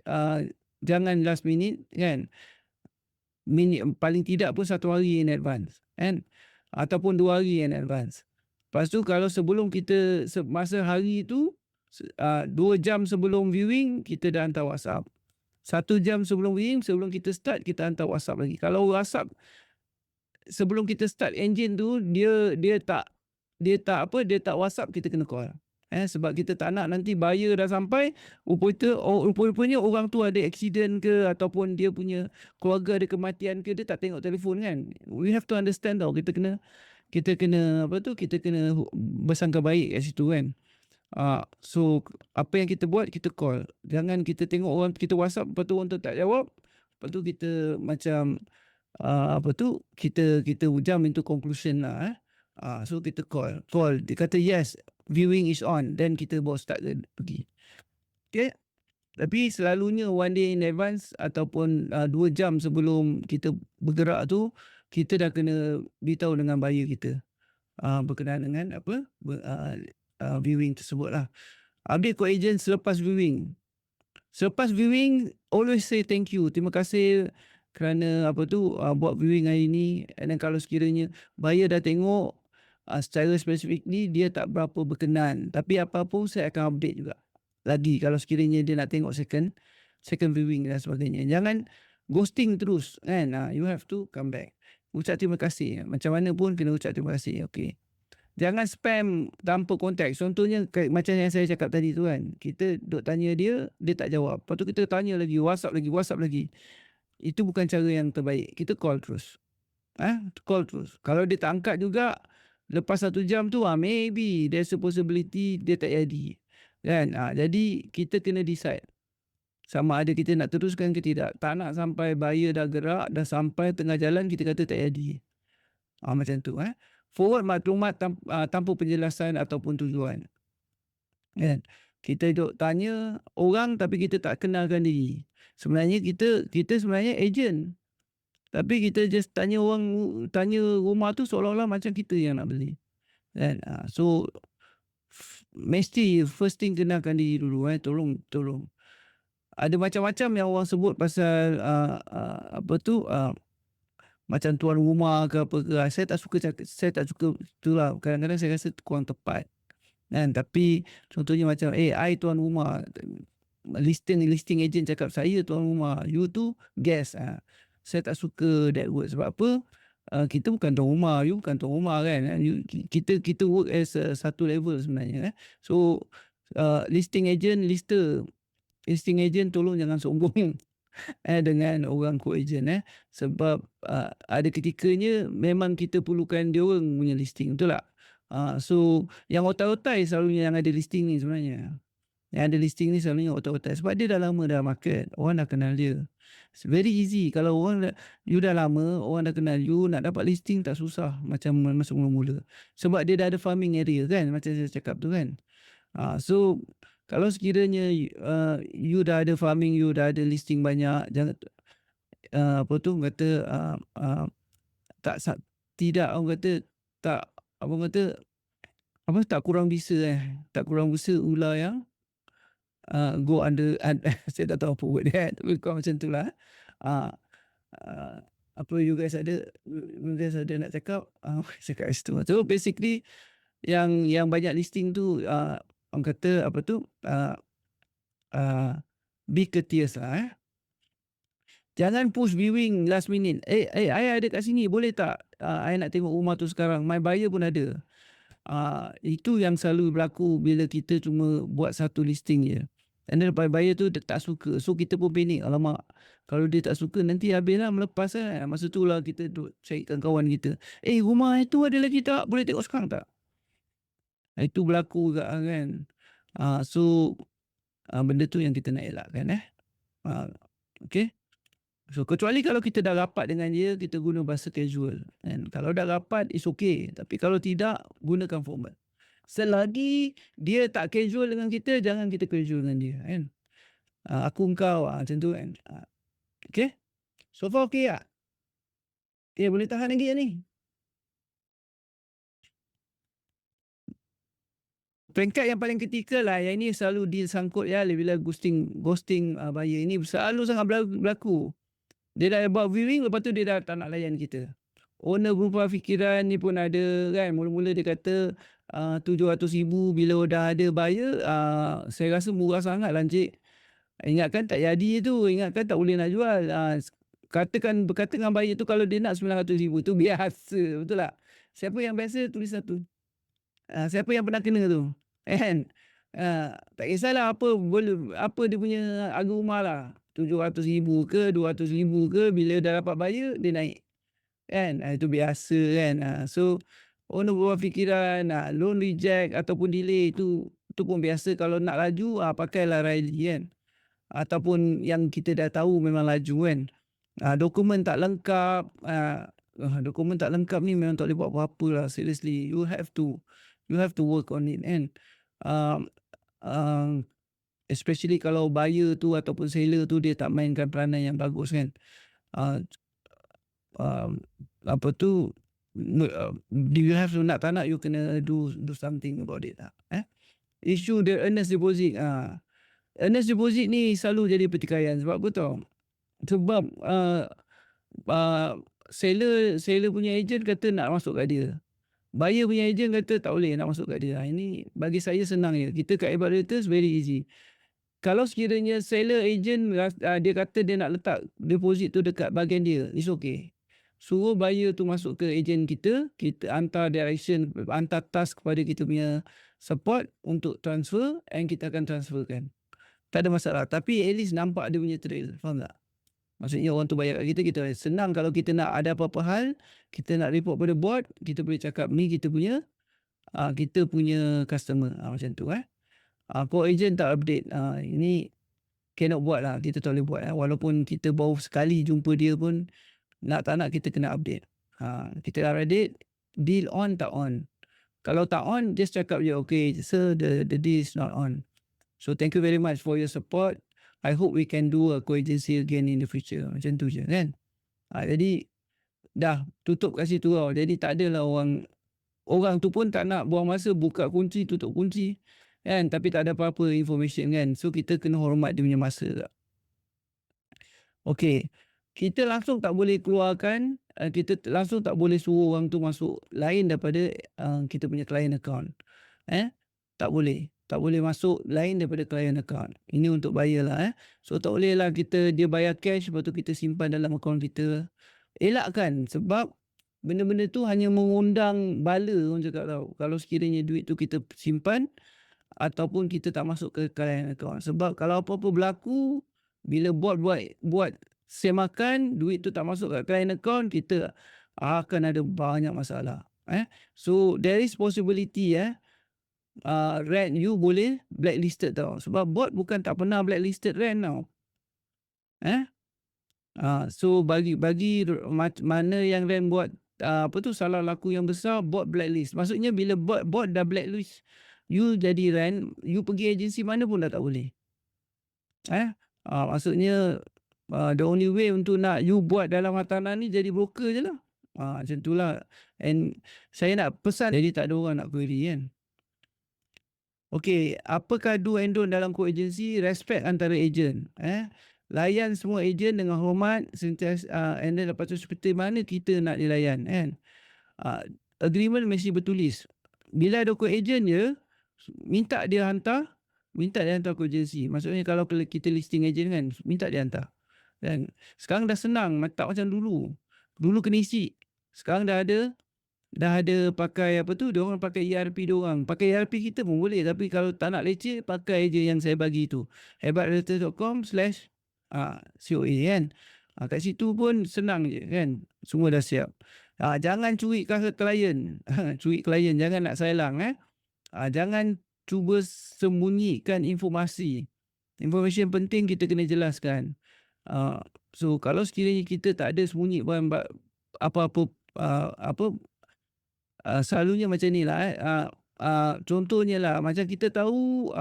jangan last minute, kan. Paling tidak pun 1 hari in advance, kan, ataupun 2 hari in advance. Lepas tu kalau sebelum kita masa hari tu, 2 jam sebelum viewing kita dah hantar WhatsApp. 1 jam sebelum viewing, sebelum kita start, kita hantar WhatsApp lagi. Kalau WhatsApp sebelum kita start engine tu dia tak WhatsApp, kita kena call. Sebab kita tak nak nanti buyer dah sampai, rupanya orang tu ada accident ke ataupun dia punya keluarga ada kematian ke, dia tak tengok telefon, kan. We have to understand tau. Kita kena bersangka baik kat situ, kan. So apa yang kita buat, kita call. Jangan kita tengok orang, kita WhatsApp, lepas tu orang tu tak jawab, lepas tu kita macam kita jump into conclusion lah. So kita call, dia kata yes, viewing is on, then kita baru start pergi. Okay. Tapi selalunya one day in advance ataupun 2 jam sebelum kita bergerak tu, kita dah kena beritahu dengan buyer kita berkenaan dengan viewing tersebut lah. Update call agent selepas viewing. Selepas viewing, always say thank you. Terima kasih kerana buat viewing hari ni. And then kalau sekiranya buyer dah tengok, secara spesifik ni dia tak berapa berkenan. Tapi apa-apa saya akan update juga lagi kalau sekiranya dia nak tengok second viewing dan sebagainya. Jangan ghosting terus, kan. You have to come back. Ucap terima kasih. Macam mana pun kena ucap terima kasih. Okay. Jangan spam tanpa konteks. Contohnya macam yang saya cakap tadi tu, kan. Kita duk tanya dia tak jawab. Lepas tu kita tanya lagi, WhatsApp lagi. Itu bukan cara yang terbaik. Kita call terus. Call terus. Kalau dia tak angkat juga, lepas 1 jam tu, maybe there's a possibility dia tak jadi. Kan? Jadi kita kena decide. Sama ada kita nak teruskan ke tidak. Tak nak sampai buyer dah gerak, dah sampai tengah jalan, kita kata tak jadi. Macam tu. Forward maklumat tanpa penjelasan ataupun tujuan. Kan? Kita duk tanya orang tapi kita tak kenalkan diri. Sebenarnya kita sebenarnya agent. Tapi kita just tanya rumah tu seolah-olah macam kita yang nak beli. Kan? So mesti first thing kenalkan diri dulu. Tolong. ada macam-macam yang orang sebut pasal, apa tu, macam tuan rumah ke apa ke, saya tak suka itulah, kadang-kadang saya rasa kurang tepat kan. Tapi contohnya macam, I tuan rumah, listing agent cakap, "Saya tuan rumah, you tu guest." Saya tak suka that word. Sebab apa, kita bukan tuan rumah, you bukan tuan rumah kan, kita work as satu level sebenarnya, eh. So, listing agent tolong jangan sombong dengan orang co-agent, sebab, ada ketikanya memang kita perlukan dia orang punya listing, betul tak? So yang otai-otai selalunya yang ada listing ni sebenarnya. Yang ada listing ni selalunya otak-otak sebab dia dah lama dah market, orang dah kenal dia. It's very easy kalau you dah lama, orang dah kenal you, nak dapat listing tak susah macam masa mula-mula. Sebab dia dah ada farming area kan, macam saya cakap tu kan. So kalau sekiranya, you dah ada farming, you dah ada listing banyak, jangan, apa tu kata, tak tidak orang kata tak, apa orang kata, apa, tak kurang bisa, tak kurang bisa ular yang go under saya tak tahu apa word dia, tapi kurang macam tu lah. Ah, apa you guys ada nak cakap, cakap kat situ. So basically yang banyak listing tu, orang kata apa tu, be courteous lah, Jangan push viewing last minute, "I ada kat sini boleh tak? I nak tengok rumah tu sekarang, my buyer pun ada." Itu yang selalu berlaku bila kita cuma buat satu listing je. And then buyer tu dia tak suka. So kita pun panik, alamak kalau dia tak suka nanti habislah melepas kan. Masa tu lah kita duk carikan kawan kita, rumah itu ada lagi tak? Boleh tengok sekarang tak?" Itu berlaku juga kan. So, benda tu yang kita nak elakkan, okey. So kecuali kalau kita dah rapat dengan dia, kita guna bahasa casual kan. Kalau dah rapat it's okay, tapi kalau tidak gunakan formal. Selagi dia tak casual dengan kita, jangan kita casual dengan dia kan. Aku engkau, macam tu kan. Okey. So far okey tak? Boleh tahan lagi tak ni? Peringkat yang paling kritikal lah, yang ini selalu disangkut ya bila ghosting buyer ini selalu sangat berlaku. Dia dah buat viewing, lepas tu dia dah tak nak layan kita. Owner berubah fikiran ni pun ada kan. Mula-mula dia kata, 700,000, bila dah ada buyer, saya rasa murah sangat lah encik. Ingatkan tak jadi tu, ingatkan tak boleh nak jual. Berkata dengan buyer tu kalau dia nak 900,000 tu biasa, betul tak? Siapa yang biasa tulis satu. Siapa yang pernah kena tu, kan? Tak kisahlah apa dia punya harga rumah lah, 700,000 ke 200,000 ke, bila dah dapat buyer dia naik, kan? Itu biasa kan. So owner berubah fikiran, loan reject ataupun delay, itu pun biasa. Kalau nak laju, pakailah Riley kan, ataupun yang kita dah tahu memang laju kan. Dokumen tak lengkap, dokumen tak lengkap ni memang tak boleh buat apa-apa lah, seriously. You have to work on it kan. Especially kalau buyer tu ataupun seller tu dia tak mainkan peranan yang bagus kan. Apa tu, you have to, nak tak nak you kena do something about it lah. Issue the earnest deposit. Earnest deposit ni selalu jadi pertikaian. Sebab apa tau? Sebab seller punya agent kata nak masuk kat dia. Buyer punya agent kata tak boleh nak masuk kat dia. Ini bagi saya senang je. Kita kat evaluators very easy. Kalau sekiranya seller agent dia kata dia nak letak deposit tu dekat bahagian dia, it's okay. Suruh buyer tu masuk ke agent kita, kita hantar direction, hantar task kepada kita punya support untuk transfer, and kita akan transferkan. Tak ada masalah. Tapi at least nampak dia punya trail. Faham tak? Maksudnya orang tu bayar kat kita, kita senang kalau kita nak ada apa-apa hal, kita nak report pada board, kita boleh cakap ni kita punya customer, macam tu. Kalau agent tak update, ini cannot buat lah, kita tak boleh buat. Walaupun kita baru sekali jumpa dia pun, nak tak nak kita kena update. Kita dah update, deal on tak on. Kalau tak on, just cakap je, okay sir, the deal is not on. So thank you very much for your support. I hope we can do a co-agency again in the future. Macam tu je kan. Jadi dah tutup kat situ tau. Jadi tak adalah orang tu pun tak nak buang masa buka kunci, tutup kunci kan. Tapi tak ada apa-apa information kan. So kita kena hormat dia punya masa tak. Okey, kita langsung tak boleh keluarkan, langsung tak boleh suruh orang tu masuk lain daripada, kita punya client account. Tak boleh. Tak boleh masuk lain daripada client account. Ini untuk buyer lah. So tak bolehlah dia bayar cash lepas tu kita simpan dalam akaun kita. Elakkan sebab benda-benda tu hanya mengundang bala orang cakap tau. Kalau sekiranya duit tu kita simpan ataupun kita tak masuk ke client account. Sebab kalau apa-apa berlaku, bila bot buat semakan, duit tu tak masuk kat client account, kita akan ada banyak masalah. So there is possibility rent you boleh blacklisted tau. Sebab bot bukan tak pernah blacklisted rent tau. So bagi mana yang rent buat salah laku yang besar, bot blacklist. Maksudnya bila bot dah blacklist you jadi rent, you pergi agensi mana pun dah tak boleh. Maksudnya the only way untuk nak you buat dalam hartanah ni jadi broker je lah. Macam tu lah. And saya nak pesan, jadi tak ada orang nak query kan. Okey, apakah do and don't dalam co-agency? Respect antara ejen. Layan semua ejen dengan hormat, sentiasa, and then lepas tu seperti mana kita nak dilayan kan. Agreement mesti bertulis. Bila ada co-agen je, minta dia hantar co-agency. Maksudnya kalau kita listing ejen kan, minta dia hantar. Dan sekarang dah senang, tak macam dulu. Dulu kena isi. Sekarang dah ada pakai diorang pakai ERP diorang. Pakai ERP kita pun boleh, tapi kalau tak nak leceh, pakai je yang saya bagi tu. hebatrealtor.com/COA kan. Kat situ pun senang je kan. Semua dah siap. Jangan curi klien. Curi klien, jangan nak silang. Jangan cuba sembunyikan informasi. Informasi yang penting kita kena jelaskan. So kalau sekiranya kita tak ada sembunyi apa-apa, selalunya macam ni lah. Contohnya lah, macam kita tahu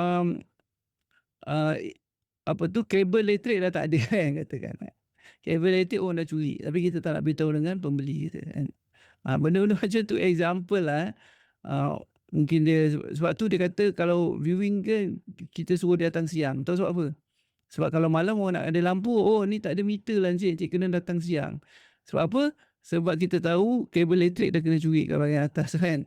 kabel elektrik dah tak ada kan, katakan. Kabel elektrik orang dah curi, tapi kita tak nak beritahu dengan pembeli kita kan. Benda-benda macam tu example lah. Mungkin sebab tu dia kata kalau viewing kan, kita suruh dia datang siang. Tahu sebab apa? Sebab kalau malam orang nak ada lampu, ni tak ada meter lah encik kena datang siang. Sebab apa? Sebab kita tahu kabel elektrik dah kena curi kat bahagian atas kan.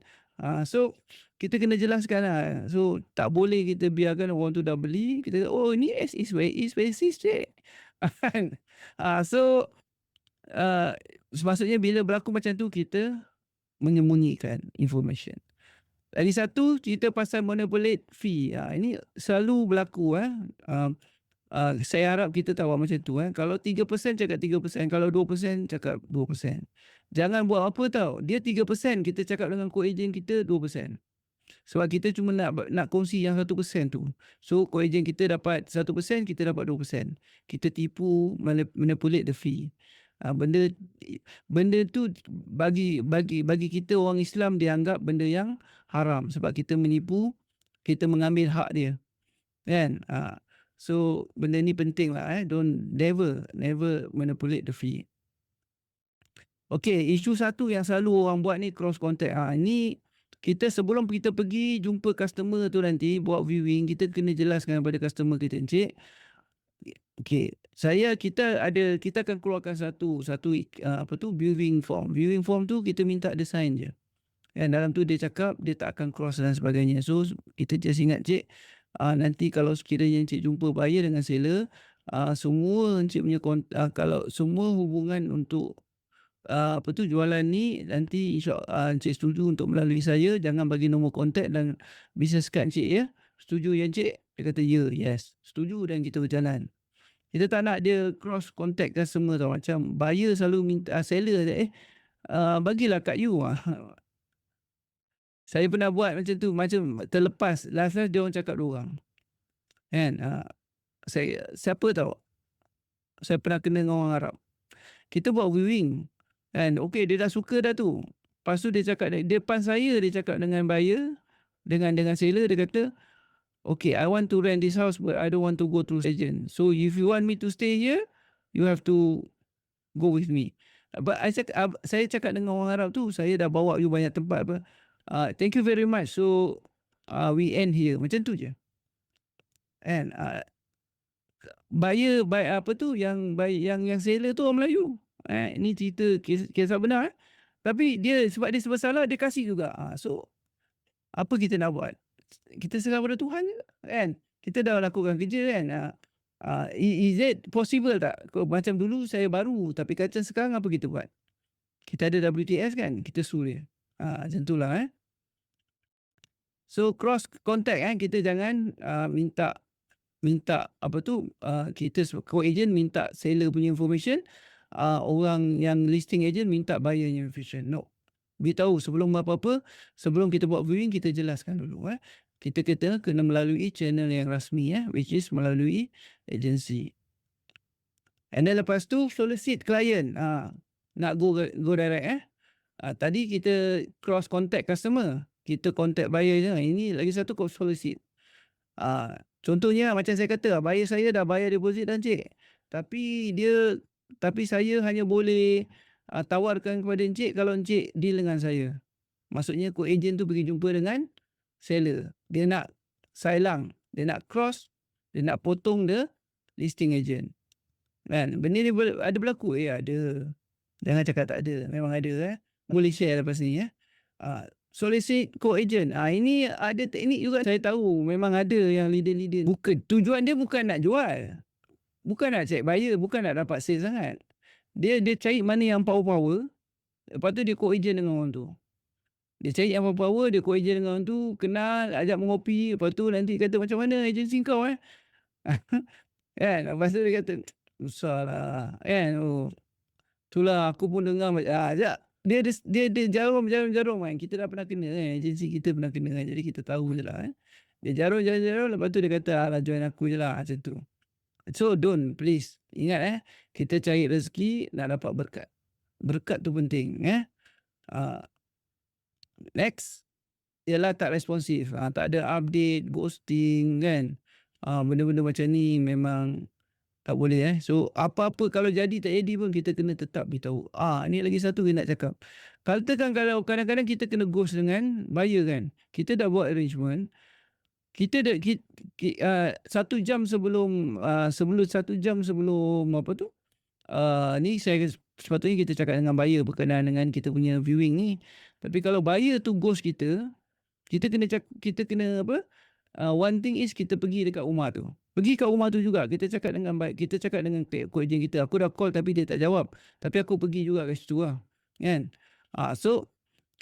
So kita kena jelaskan lah. So tak boleh kita biarkan orang tu dah beli, kita ni is basis cik. So maksudnya bila berlaku macam tu, kita menyembunyikan information. Lagi satu, cerita pasal manipulate fee. Ini selalu berlaku. Saya harap kita tahu macam tu. Kalau 3% cakap 3%, kalau 2% cakap 2%. Jangan buat apa tau. Dia 3%, kita cakap dengan co-agent kita 2%. Sebab kita cuma nak kongsi yang 1% tu. So co-agent kita dapat 1%, kita dapat 2%. Kita tipu, manipulate the fee. Benda tu bagi kita orang Islam dianggap benda yang haram sebab kita menipu, kita mengambil hak dia. Kan? So benda ni penting lah. Never manipulate the fee. Okey, isu satu yang selalu orang buat ni cross contact. Ini kita sebelum kita pergi jumpa customer tu nanti buat viewing, kita kena jelaskan kepada customer kita, encik. Okey, kita akan keluarkan satu viewing form. Viewing form tu kita minta dia sign je. Kan dalam tu dia cakap dia tak akan cross dan sebagainya. So kita just ingat, cik, nanti kalau sekiranya encik jumpa buyer dengan seller, semua encik punya kalau semua hubungan untuk jualan ni nanti insya-Allah encik setuju untuk melalui saya, jangan bagi nombor kontak dan business card encik ya. Setuju ya encik? Dia kata ya, yes. Setuju dan kita berjalan. Kita tak nak dia cross contact customer tau. Macam buyer selalu minta seller bagilah kat you. Saya pernah buat macam tu, macam terlepas. Last dia orang cakap 2 orang. Kan? Siapa tahu? Saya pernah kena dengan orang Arab. Kita buat viewing. Kan? Okey, dia dah suka dah tu. Lepas tu dia cakap, depan saya dia cakap dengan buyer, dengan seller, dia kata, okay, I want to rent this house but I don't want to go through agent. So if you want me to stay here, you have to go with me. But saya cakap dengan orang Arab tu, saya dah bawa you banyak tempat apa. Thank you very much. So we end here. Macam tu je. And apa tu, yang seller tu orang Melayu. Ni cerita kisah benar. Tapi sebab dia serba salah dia kasih juga. So apa kita nak buat? Kita serah pada Tuhan je kan. Kita dah lakukan kerja kan. Is it possible tak? Macam dulu saya baru, tapi macam sekarang apa kita buat? Kita ada WTS kan, kita suruh dia. Macam itulah So cross contact kita jangan minta apa tu, kita co-agent minta seller punya information, orang yang listing agent minta buyer punya information. No. Beritahu sebelum apa-apa, sebelum kita buat viewing kita jelaskan dulu Kita kena melalui channel yang rasmi which is melalui agensi. And then lepas tu solicit client. Nak go direct tadi kita cross contact customer, kita contact buyer je. Ini lagi satu solicit. Contohnya macam saya kata, buyer saya dah bayar deposit dan cik. Tapi saya hanya boleh tawarkan kepada encik kalau encik deal dengan saya. Maksudnya co-agent tu pergi jumpa dengan seller. Dia nak silang, dia nak cross, dia nak potong the listing agent. Kan? Benda ni ada berlaku? Ada. Jangan cakap tak ada. Memang ada Boleh share lepas ni solicit co-agent. Ini ada teknik juga saya tahu. Memang ada yang leader-leader. Tujuan dia bukan nak jual. Bukan nak check buyer, bukan nak dapat sales sangat. Dia cari mana yang power-power. Lepas tu dia co-agent dengan orang tu. Dia cari yang power-power, dia co-agent dengan orang tu, kenal, ajak mengopi. Lepas tu nanti kata macam mana agensi kau kan? Lepas tu dia kata, usahlah. Kan? Itulah aku pun dengar sekejap. Dia jarum kan. Kita dah pernah kena agensi kita pernah kena jadi kita tahu je lah Dia jarum lepas tu dia kata alah join aku je lah macam tu. So don't, please ingat kita cari rezeki nak dapat berkat. Berkat tu penting Next ialah tak responsif. Tak ada update, ghosting kan. Benda-benda macam ni memang tak boleh So apa-apa kalau jadi tak jadi pun kita kena tetap beritahu. Ni lagi satu kita nak cakap. Kalau kadang-kadang kita kena ghost dengan buyer kan. Kita dah buat arrangement. Kita dah 1 jam sebelum 1 jam sebelum apa tu? Ni saya sepatutnya kita cakap dengan buyer berkenaan dengan kita punya viewing ni. Tapi kalau buyer tu ghost kita kena apa? One thing is kita pergi dekat rumah tu. Pergi kat rumah tu juga. Kita cakap dengan co-agent kita. Aku dah call tapi dia tak jawab. Tapi aku pergi juga kat situ Kan? So,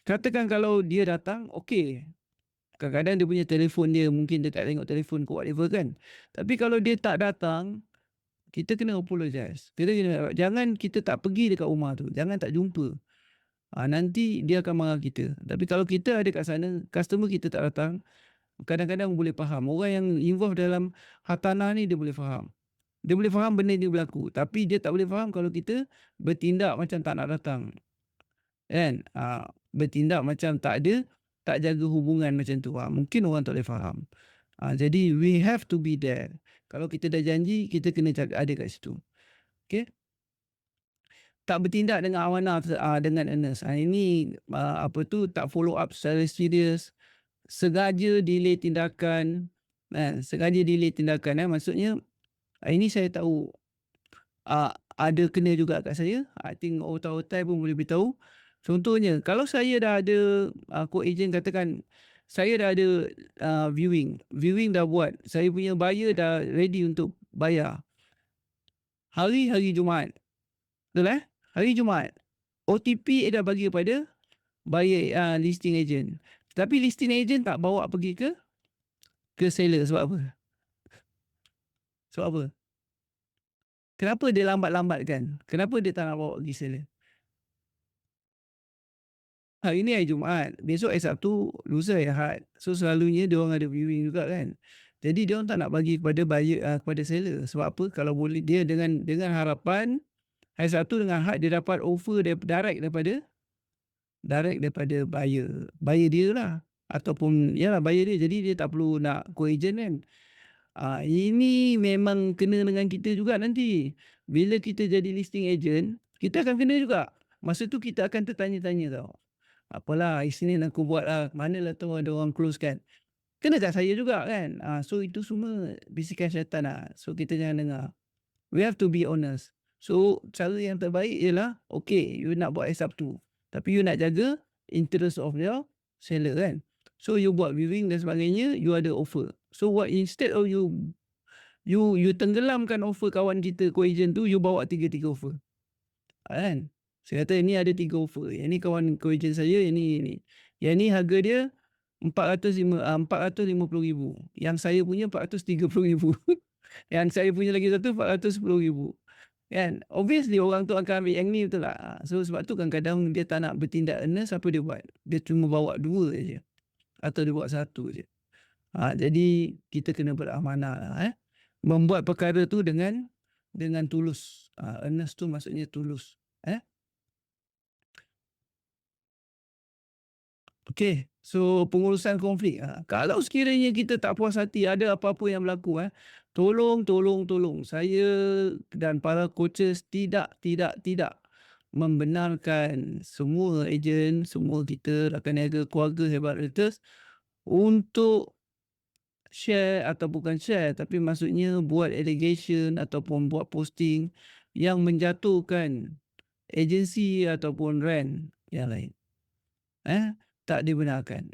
katakan kalau dia datang, okey. Kadang-kadang dia punya telefon dia, mungkin dia tak tengok telefon ke whatever kan. Tapi kalau dia tak datang, kita kena apologize. Jangan kita tak pergi dekat rumah tu. Jangan tak jumpa. Nanti dia akan marah kita. Tapi kalau kita ada kat sana, customer kita tak datang, kadang-kadang boleh faham. Orang yang involved dalam hartanah ni dia boleh faham. Dia boleh faham benda ni berlaku. Tapi dia tak boleh faham kalau kita bertindak macam tak nak datang. Kan? Bertindak macam tak jaga hubungan macam tu. Mungkin orang tak boleh faham. Jadi we have to be there. Kalau kita dah janji, kita kena ada kat situ. Okay? Tak bertindak dengan amanah dengan earnest. Ini apa tu tak follow up secara serius. Sengaja delay tindakan. Maksudnya ini saya tahu ada kena juga kat saya. I think otai-otai pun boleh beritahu. Contohnya kalau saya dah ada co-agent, katakan saya dah ada viewing dah buat, saya punya buyer dah ready untuk bayar hari Jumaat, betul hari Jumaat, OTP dah bagi kepada buyer listing agent. Tapi listing agent tak bawa pergi ke seller. Sebab apa? Kenapa dia lambat-lambatkan? Kenapa dia tak nak bawa pergi seller? Hari ni hari Jumaat, besok hari Sabtu, lusa hari Ahad. So selalunya dia orang ada viewing juga kan. Jadi dia orang tak nak bagi kepada buyer, kepada seller. Sebab apa? Kalau boleh dia dengan harapan hari Sabtu dengan Ahad dia dapat offer direct daripada buyer dia lah, ataupun buyer dia. Jadi dia tak perlu nak co-agent kan. Ini memang kena dengan kita juga nanti. Bila kita jadi listing agent, kita akan kena juga. Masa tu kita akan tertanya-tanya tau. Apalah Isnin aku buat lah, manalah tahu ada orang close kan. kena kat saya juga kan. So itu semua bisikan syaitan lah. So kita jangan dengar. We have to be honest. So cara yang terbaik ialah, okay, you nak buat S1, tapi you nak jaga interest of your seller kan. So you buat viewing dan sebagainya, you ada offer. So what, instead of you tenggelamkan offer kawan kita co-agent tu, you bawa 3 offer. Kan? Saya kata ini ada 3 offer. Yang ni kawan co-agent saya, yang ni. Yang ni harga dia 450,000. Yang saya punya 430,000. Yang saya punya lagi satu 410,000. Kan? Obviously orang tu akan ambil yang ni, betul tak? So sebab tu kadang-kadang dia tak nak bertindak earnest, apa dia buat? Dia cuma bawa 2 je. Atau dia buat 1 je. Jadi kita kena beramanah lah. Membuat perkara tu dengan tulus. Earnest tu maksudnya tulus. Okey, so pengurusan konflik. Kalau sekiranya kita tak puas hati ada apa-apa yang berlaku, tolong saya dan para coaches tidak membenarkan semua ejen, semua kita rakan niaga keluarga Hebat Realtors untuk share atau bukan share, tapi maksudnya buat allegation ataupun buat posting yang menjatuhkan agensi ataupun rent yang lain. Tak dibenarkan.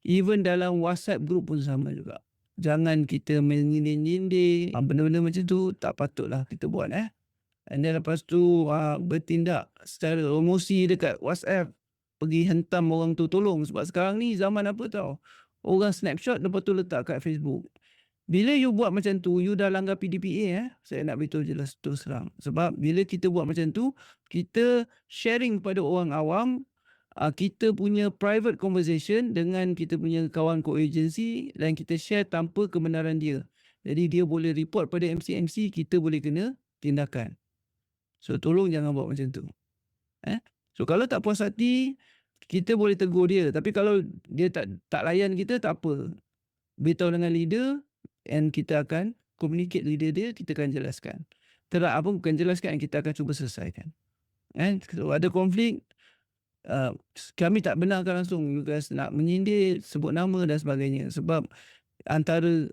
Even dalam WhatsApp group pun sama juga. Jangan kita menyindir-nyindir. Benda-benda macam tu tak patutlah kita buat. And then lepas tu bertindak secara emosi dekat WhatsApp. Pergi hentam orang tu tolong. Sebab sekarang ni zaman apa tau. Orang snapshot lepas tu letak kat Facebook. Bila you buat macam tu, you dah langgar PDPA. Saya nak beritahu jelas terus terang. Sebab bila kita buat macam tu, kita sharing pada orang awam, kita punya private conversation dengan kita punya kawan co-agency dan kita share tanpa kebenaran dia. Jadi dia boleh report pada MC, kita boleh kena tindakan. So tolong jangan buat macam tu. So kalau tak puas hati, kita boleh tegur dia. Tapi kalau dia tak layan kita, tak apa. Beritahu dengan leader and kita akan communicate leader dia, kita akan jelaskan. Terang apa bukan jelaskan, kita akan cuba selesaikan. So ada konflik, kami tak benarkan langsung you guys nak menyindir, sebut nama dan sebagainya. Sebab antara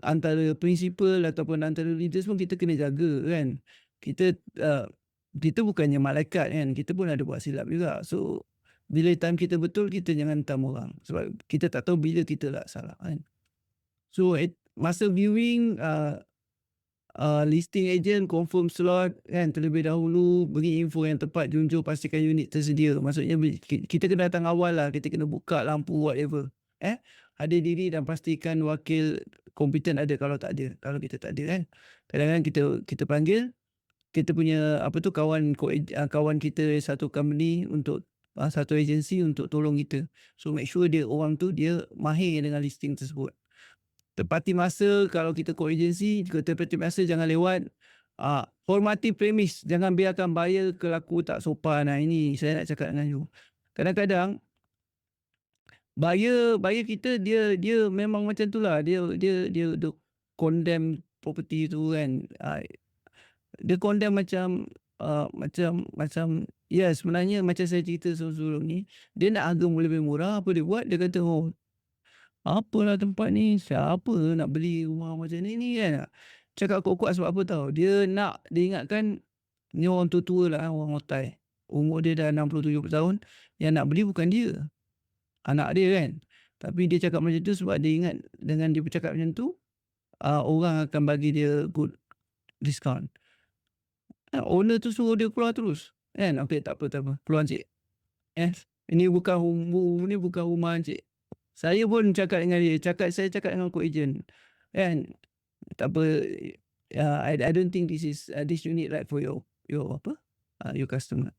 principal ataupun antara leaders pun kita kena jaga kan. Kita bukannya malaikat kan. Kita pun ada buat silap juga. So bila time kita betul, kita jangan hentam orang. Sebab kita tak tahu bila kita lah salah kan. So masa viewing, listing agent confirm slot kan, terlebih dahulu beri info yang tepat, junjung pastikan unit tersedia. Maksudnya kita kena datang awal lah, kita kena buka lampu whatever. Hadir diri dan pastikan wakil kompeten ada. Kalau tak ada, kalau kita tak ada kan, kadang-kadang kita panggil kita punya kawan kita satu company untuk satu agensi untuk tolong kita. So make sure orang tu dia mahir dengan listing tersebut. Tepati masa, kalau kita co-agency, tepati masa jangan lewat. Hormati premis, jangan biarkan buyer kelaku tak sopan. Ini saya nak cakap dengan you. Kadang-kadang buyer kita dia memang macam tu lah. Dia condemn property tu kan. Dia condemn macam ya, sebenarnya macam saya cerita sebelum ni, dia nak harga lebih murah. Apa dia buat? Dia kata, apalah tempat ni, siapa nak beli rumah macam ni kan. Cakap kuat-kuat sebab apa tahu. Dia ingatkan ni orang tua-tua lah, orang otai. Umur dia dah 60-70 tahun. Yang nak beli bukan dia, anak dia kan. Tapi dia cakap macam tu sebab dia ingat dengan dia bercakap macam tu, orang akan bagi dia good discount. Owner tu suruh dia keluar terus kan. Okay, tak apa, keluar cik. Ini bukan rumah cik. Saya pun cakap dengan dia, saya cakap dengan co-agent kan, tak apa, I don't think this unit right for your customer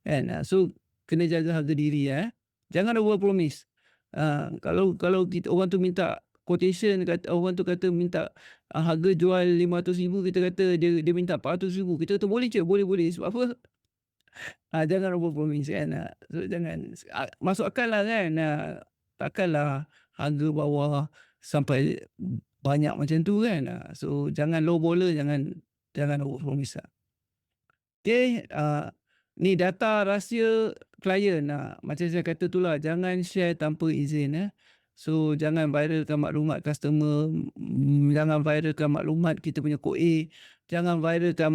kan. So kena jaga harga diri jangan over promise. Kalau kita, orang tu minta quotation, orang tu kata minta harga jual 500,000, kita kata dia minta 400,000, kita kata boleh je, boleh. Sebab apa? Jangan over promise kan. So jangan, masuk akal lah kan. Takkanlah harga bawah sampai banyak macam tu kan. So jangan low baller, jangan over promise lah. Okay, ni data rahsia klien. Macam saya kata tu lah, jangan share tanpa izin. So jangan viralkan maklumat customer, jangan viralkan maklumat kita punya kod A, jangan viralkan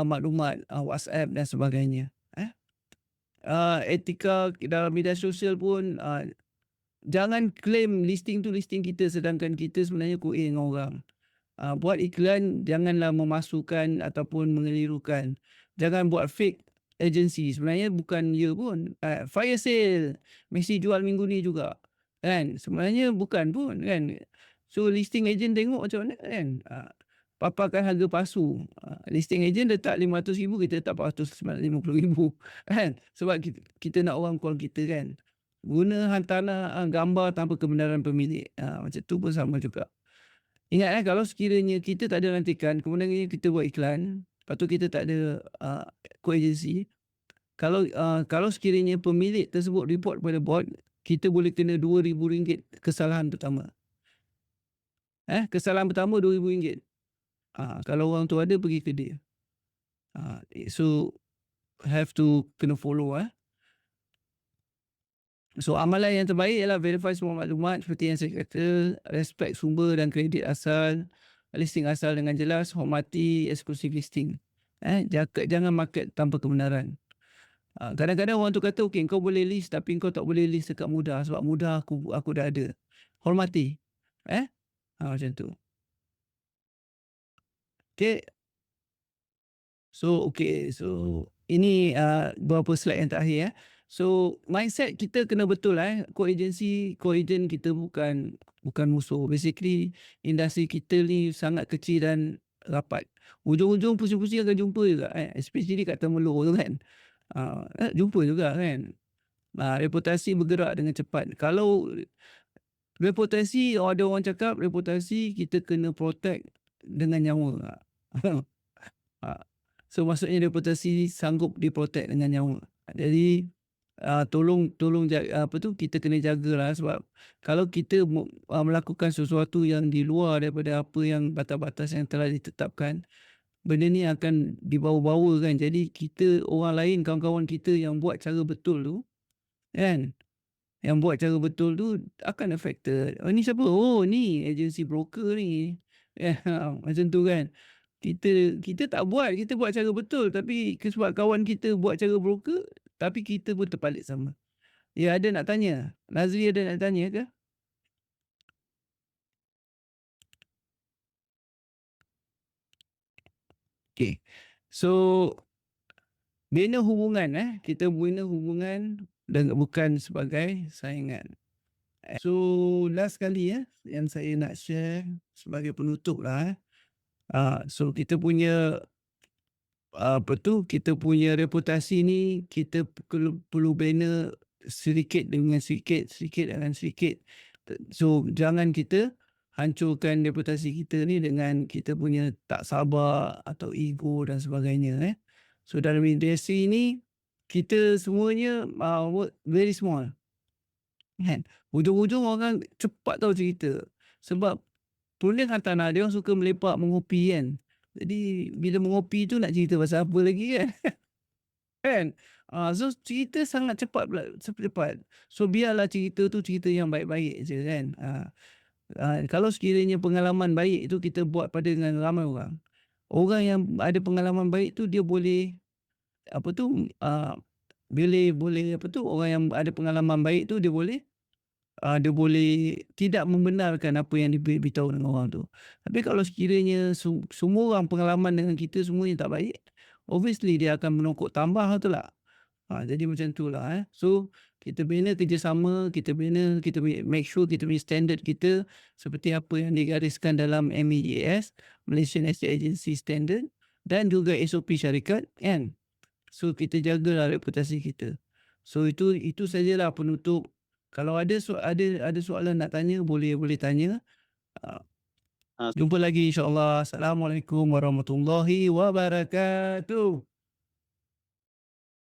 maklumat WhatsApp dan sebagainya. Etika dalam media sosial pun, jangan claim listing tu listing kita sedangkan kita sebenarnya kod A dengan orang. Buat iklan janganlah memasukkan ataupun mengelirukan. Jangan buat fake agency, sebenarnya bukan ya pun. Fire sale, mesti jual minggu ni juga, kan. Sebenarnya bukan pun, kan. So listing agent tengok macam mana, kan. Paparkan harga palsu. Listing agent letak RM500,000, kita letak RM450,000, kan. Sebab kita nak orang call kita, kan. Guna hantaran gambar tanpa kebenaran pemilik. Macam tu pun sama juga. Ingat, kalau sekiranya kita tak ada lantikan, kemudian kita buat iklan, lepas tu kita tak ada kod agensi, kalau sekiranya pemilik tersebut report pada bot, kita boleh kena RM2,000 kesalahan pertama. Kesalahan pertama RM2,000. Kalau orang tu ada, pergi ke dia. So have to kena follow. So amalan yang terbaik ialah verify semua maklumat seperti yang saya kata, respect sumber dan kredit asal, listing asal dengan jelas, hormati exclusive listing. Jangan market tanpa kebenaran. Kadang-kadang orang tu kata, okey, kau boleh list tapi kau tak boleh list dekat Mudah sebab Mudah aku dah ada. Hormati. Macam tu. Okay. So ini beberapa slide yang terakhir. So mindset kita kena betul. Kod agensi, kod agent kita bukan musuh. Basically industri kita ni sangat kecil dan rapat. Ujung-ujung pusing-pusing akan jumpa juga, especially kat Temelur tu, kan. Jumpa juga, kan. Reputasi bergerak dengan cepat. Kalau reputasi, ada orang cakap reputasi kita kena protect dengan nyawa. So maksudnya reputasi sanggup diprotect dengan nyawa. Jadi tolong kita kena jagalah, sebab kalau kita melakukan sesuatu yang di luar daripada apa yang batas-batas yang telah ditetapkan, benda ni akan dibawa-bawa, kan. Jadi kita, orang lain, kawan-kawan kita yang buat cara betul tu, kan, yang buat cara betul tu akan affected. Ni siapa? Ni agensi broker ni. Macam tu, kan. Kita tak buat, kita buat cara betul, tapi sebab kawan kita buat cara broker, tapi kita pun terpalit sama. Ya, ada nak tanya? Nazri ada nak tanya ke? Okay. So bina hubungan, kita bina hubungan dan bukan sebagai saingan. So last kali yang saya nak share sebagai penutup lah. So kita punya kita punya reputasi ni kita perlu bina sedikit dengan sedikit, sedikit dengan sedikit. So jangan kita hancurkan reputasi kita ni dengan kita punya tak sabar atau ego dan sebagainya. So dalam industri ni kita semuanya very small, kan. Ujung-ujung orang cepat tahu cerita sebab tulis hantaran dia orang suka melepak mengopi, kan. Jadi bila mengopi tu nak cerita pasal apa lagi, kan. Kan? So cerita sangat cepat pula, cepat. So biarlah cerita tu cerita yang baik-baik je, kan. Kalau sekiranya pengalaman baik tu kita buat pada dengan ramai orang. Orang yang ada pengalaman baik tu dia boleh orang yang ada pengalaman baik tu dia boleh tidak membenarkan apa yang diberitahu dengan orang tu. Tapi kalau sekiranya semua orang pengalaman dengan kita semuanya tak baik, obviously dia akan menokok tambah, betul tak? Jadi macam tu lah. So kita bina kerjasama, kita make sure kita punya standard kita seperti apa yang digariskan dalam MEAS, Malaysian Estate Agency Standard, dan juga SOP syarikat, kan. So kita jagalah reputasi kita. So itu sajalah penutup. Kalau ada soalan nak tanya, boleh tanya. Jumpa lagi insya-Allah. Assalamualaikum warahmatullahi wabarakatuh.